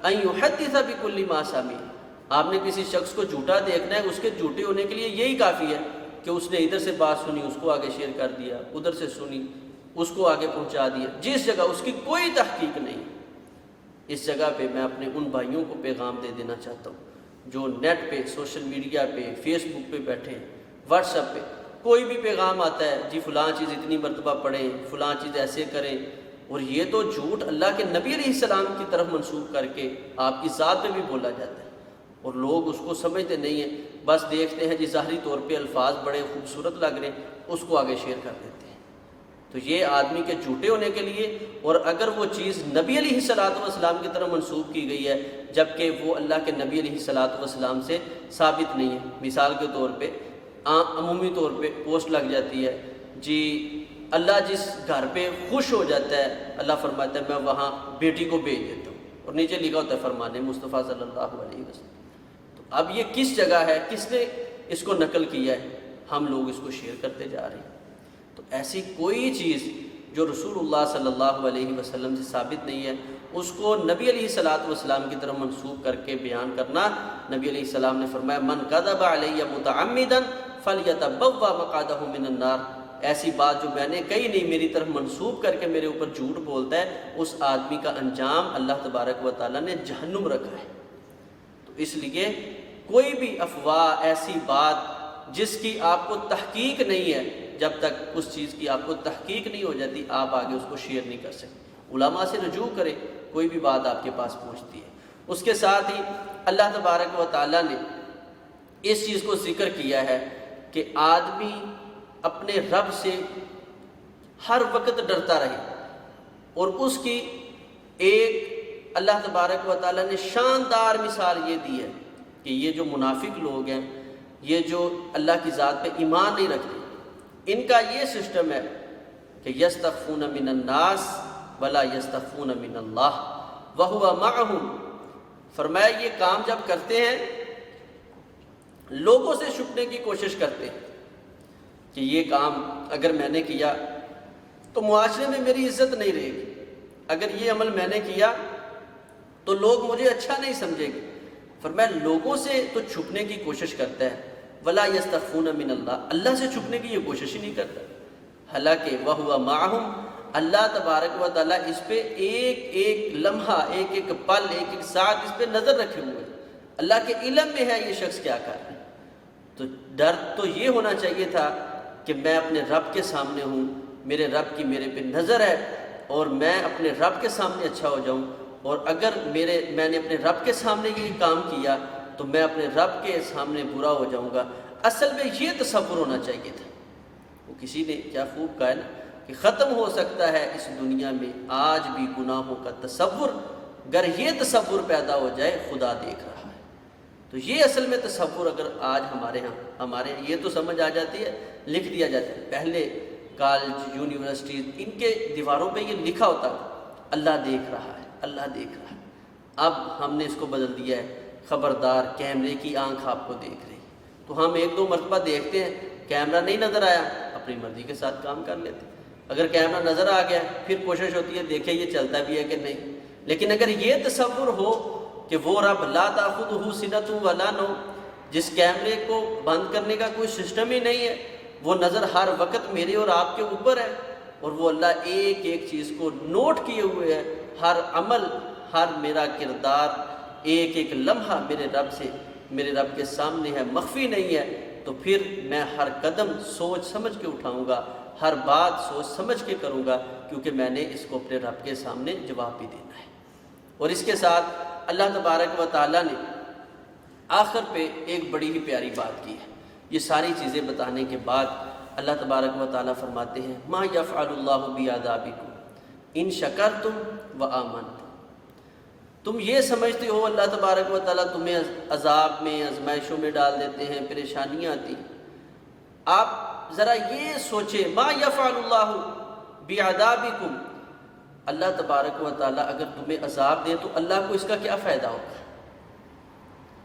ان یحدث بکل ما سمع، آپ نے کسی شخص کو جھوٹا دیکھنا ہے، اس کے جھوٹے ہونے کے لیے یہی کافی ہے کہ اس نے ادھر سے بات سنی، اس کو آگے شیئر کر دیا، ادھر سے سنی، اس کو آگے پہنچا دیا، جس جگہ اس کی کوئی تحقیق نہیں۔ اس جگہ پہ میں اپنے ان بھائیوں کو پیغام دے دینا چاہتا ہوں جو نیٹ پہ، سوشل میڈیا پہ، فیس بک پہ بیٹھے ہیں، واٹس ایپ پہ کوئی بھی پیغام آتا ہے جی فلاں چیز اتنی مرتبہ پڑھیں، فلاں چیز ایسے کریں، اور یہ تو جھوٹ اللہ کے نبی علیہ السلام کی طرف منسوب کر کے آپ کی ذات پہ بھی بولا جاتا ہے، اور لوگ اس کو سمجھتے نہیں ہیں، بس دیکھتے ہیں جی ظاہری طور پہ الفاظ بڑے خوبصورت لگ رہے ہیں، اس کو آگے شیئر کر دیتے ہیں۔ تو یہ آدمی کے جھوٹے ہونے کے لیے، اور اگر وہ چیز نبی علیہ الصلوۃ والسلام کی طرف منسوب کی گئی ہے جبکہ وہ اللہ کے نبی علیہ الصلوۃ والسلام سے ثابت نہیں ہے، مثال کے طور پہ عمومی طور پہ پوسٹ لگ جاتی ہے جی اللہ جس گھر پہ خوش ہو جاتا ہے اللہ فرماتا ہے میں وہاں بیٹی کو بھیج دیتا ہوں، اور نیچے لکھا ہوتا ہے فرمان مصطفیٰ صلی اللہ علیہ وسلم۔ تو اب یہ کس جگہ ہے، کس نے اس کو نقل کیا ہے؟ ہم لوگ اس کو شیئر کرتے جا رہے ہیں۔ تو ایسی کوئی چیز جو رسول اللہ صلی اللہ علیہ وسلم سے ثابت نہیں ہے اس کو نبی علیہ الصلوۃ والسلام کی طرف منسوب کر کے بیان کرنا، نبی علیہ السلام نے فرمایا من کذب علی متعمدا فلیتبوأ مقعدہ من النار، ایسی بات جو میں نے کہی نہیں میری طرف منسوب کر کے میرے اوپر جھوٹ بولتا ہے، اس آدمی کا انجام اللہ تبارک و تعالیٰ نے جہنم رکھا ہے۔ تو اس لیے کوئی بھی افواہ، ایسی بات جس کی آپ کو تحقیق نہیں ہے، جب تک اس چیز کی آپ کو تحقیق نہیں ہو جاتی آپ آگے اس کو شیئر نہیں کر سکتے۔ علماء سے رجوع کریں کوئی بھی بات آپ کے پاس پہنچتی ہے۔ اس کے ساتھ ہی اللہ تبارک و تعالیٰ نے اس چیز کو ذکر کیا ہے کہ آدمی اپنے رب سے ہر وقت ڈرتا رہے، اور اس کی ایک اللہ تبارک و تعالیٰ نے شاندار مثال یہ دی ہے کہ یہ جو منافق لوگ ہیں، یہ جو اللہ کی ذات پہ ایمان نہیں رکھتے، ان کا یہ سسٹم ہے کہ یستخفون من الناس ولا یستخفون من اللہ وہو معہم، فرمایا یہ کام جب کرتے ہیں لوگوں سے چھپنے کی کوشش کرتے ہیں کہ یہ کام اگر میں نے کیا تو معاشرے میں میری عزت نہیں رہے گی، اگر یہ عمل میں نے کیا تو لوگ مجھے اچھا نہیں سمجھیں گے۔ فرمایا لوگوں سے تو چھپنے کی کوشش کرتا ہے، ولا یستخفون من اللہ، اللہ سے چھپنے کی یہ کوشش ہی نہیں کرتا، حالانکہ وہو معہم، اللہ تبارک و تعالیٰ اس پہ ایک ایک لمحہ، ایک ایک پل، ایک ایک ساتھ اس پہ نظر رکھے ہوئے ہیں، اللہ کے علم میں ہے یہ شخص کیا کر رہا ہے۔ تو ڈر تو یہ ہونا چاہیے تھا کہ میں اپنے رب کے سامنے ہوں، میرے رب کی میرے پہ نظر ہے، اور میں اپنے رب کے سامنے اچھا ہو جاؤں، اور اگر میں نے اپنے رب کے سامنے یہ کام کیا تو میں اپنے رب کے سامنے برا ہو جاؤں گا۔ اصل میں یہ تصور ہونا چاہیے تھا۔ وہ کسی نے کیا خوب کہا ہے نا کہ ختم ہو سکتا ہے اس دنیا میں آج بھی گناہوں کا تصور، اگر یہ تصور پیدا ہو جائے خدا دیکھ رہا ہے۔ تو یہ اصل میں تصور اگر آج ہمارے یہ تو سمجھ آ جاتی ہے، لکھ دیا جاتا ہے، پہلے کالج، یونیورسٹیز، ان کے دیواروں پہ یہ لکھا ہوتا ہے اللہ دیکھ رہا ہے، اللہ دیکھ رہا ہے۔ اب ہم نے اس کو بدل دیا ہے، خبردار کیمرے کی آنکھ آپ کو دیکھ رہی، تو ہم ایک دو مرتبہ دیکھتے ہیں، کیمرہ نہیں نظر آیا اپنی مرضی کے ساتھ کام کر لیتے ہیں، اگر کیمرہ نظر آ گیا پھر کوشش ہوتی ہے دیکھیں یہ چلتا بھی ہے کہ نہیں۔ لیکن اگر یہ تصور ہو کہ وہ رب لا تأخذہ سنۃ ولا نوم، جس کیمرے کو بند کرنے کا کوئی سسٹم ہی نہیں ہے، وہ نظر ہر وقت میرے اور آپ کے اوپر ہے، اور وہ اللہ ایک ایک چیز کو نوٹ کیے ہوئے ہے، ہر عمل، ہر میرا کردار، ایک ایک لمحہ میرے رب کے سامنے ہے، مخفی نہیں ہے، تو پھر میں ہر قدم سوچ سمجھ کے اٹھاؤں گا، ہر بات سوچ سمجھ کے کروں گا، کیونکہ میں نے اس کو اپنے رب کے سامنے جواب بھی دینا ہے۔ اور اس کے ساتھ اللہ تبارک و تعالیٰ نے آخر پہ ایک بڑی ہی پیاری بات کی ہے۔ یہ ساری چیزیں بتانے کے بعد اللہ تبارک و تعالیٰ فرماتے ہیں ما یفعل اللہ بعذابکم ان شکرتم وآمنتم۔ تم یہ سمجھتے ہو اللہ تبارک و تعالیٰ تمہیں عذاب میں، آزمائشوں میں ڈال دیتے ہیں، پریشانیاں آتی ہیں۔ آپ ذرا یہ سوچیں ما یفعل اللہ بعذابکم، اللہ تبارک و تعالیٰ اگر تمہیں عذاب دے تو اللہ کو اس کا کیا فائدہ ہوگا؟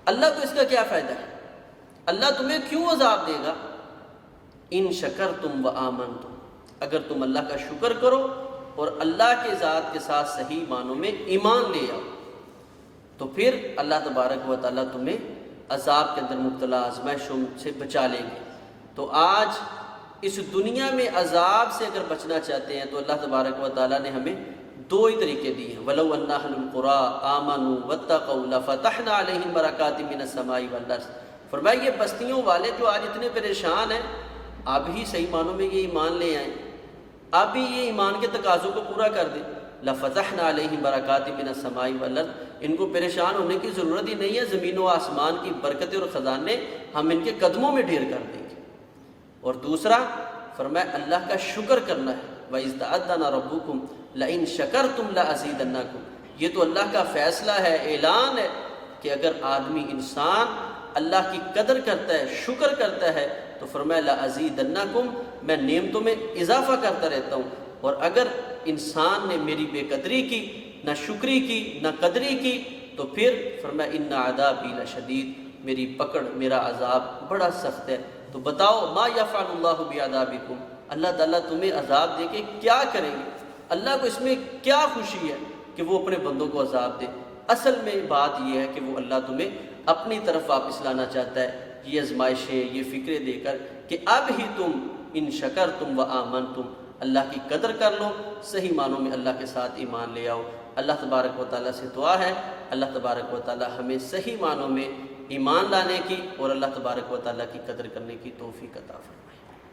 اللہ کو اس کا کیا فائدہ ہے؟ اللہ تمہیں کیوں عذاب دے گا؟ ان شکرتم وآمنتم، اگر تم اللہ کا شکر کرو اور اللہ کے ذات کے ساتھ صحیح معنوں میں ایمان لے آؤ تو پھر اللہ تبارک و تعالیٰ تمہیں عذاب کے اندر مبتلا آزمائشوں سے بچا لیں گے۔ تو آج اس دنیا میں عذاب سے اگر بچنا چاہتے ہیں تو اللہ تبارک و تعالیٰ نے ہمیں دو ہی طریقے دیے ہیں۔ وَلَوْ أَنَّ أَهْلَ الْقُرَىٰ آمَنُوا وَاتَّقَوْا لَفَتَحْنَا عَلَيْهِمْ بَرَكَاتٍ مِّنَ السَّمَاءِ وَالْأَرْضِ۔ فرمایا یہ بستیوں والے جو آج اتنے پریشان ہیں، اب ہی صحیح معنوں میں یہ ایمان لے آئیں، اب ہی یہ ایمان کے تقاضوں کو پورا کر دیں۔ لَفَتَحْنَا عَلَيْهِمْ بَرَكَاتٍ مِّنَ السَّمَاءِ وَالْأَرْضِ، ان کو پریشان ہونے کی ضرورت ہی نہیں ہے، زمین و آسمان کی برکتیں اور خزانے ہم ان کے قدموں میں ڈھیر کر دیں گے۔ اور دوسرا فرمایا اللہ کا شکر کرنا ہے۔ وَإِذْ تَعَذَّنَ رَبُّكُمْ لَئِن شَكَرْتُمْ لَأَزِيدَنَّكُمْ، یہ تو اللہ کا فیصلہ ہے، اعلان ہے کہ اگر آدمی انسان اللہ کی قدر کرتا ہے، شکر کرتا ہے تو فرمایا لَأَزِيدَنَّكُمْ، میں نعمتوں میں اضافہ کرتا رہتا ہوں۔ اور اگر انسان نے میری بے قدری کی، نہ شکری کی، نہ قدری کی، تو پھر فرمایا اِنَّ عَذَابِي لَشَدِيدٌ، میری پکڑ، میرا عذاب بڑا سخت ہے۔ تو بتاؤ ما یفعل اللہ بعذابکم، اللہ تعالیٰ تمہیں عذاب دے کے کیا کریں گے؟ اللہ کو اس میں کیا خوشی ہے کہ وہ اپنے بندوں کو عذاب دے؟ اصل میں بات یہ ہے کہ وہ اللہ تمہیں اپنی طرف واپس لانا چاہتا ہے، یہ آزمائشیں، یہ فکریں دے کر کہ اب ہی تم ان شکرتم وآمنتم، اللہ کی قدر کر لو، صحیح معنوں میں اللہ کے ساتھ ایمان لے آؤ۔ اللہ تبارک و تعالیٰ سے دعا ہے اللہ تبارک و تعالیٰ ہمیں صحیح معنوں میں ایمان لانے کی اور اللہ تبارک و تعالیٰ کی قدر کرنے کی توفیق عطا فرمائے۔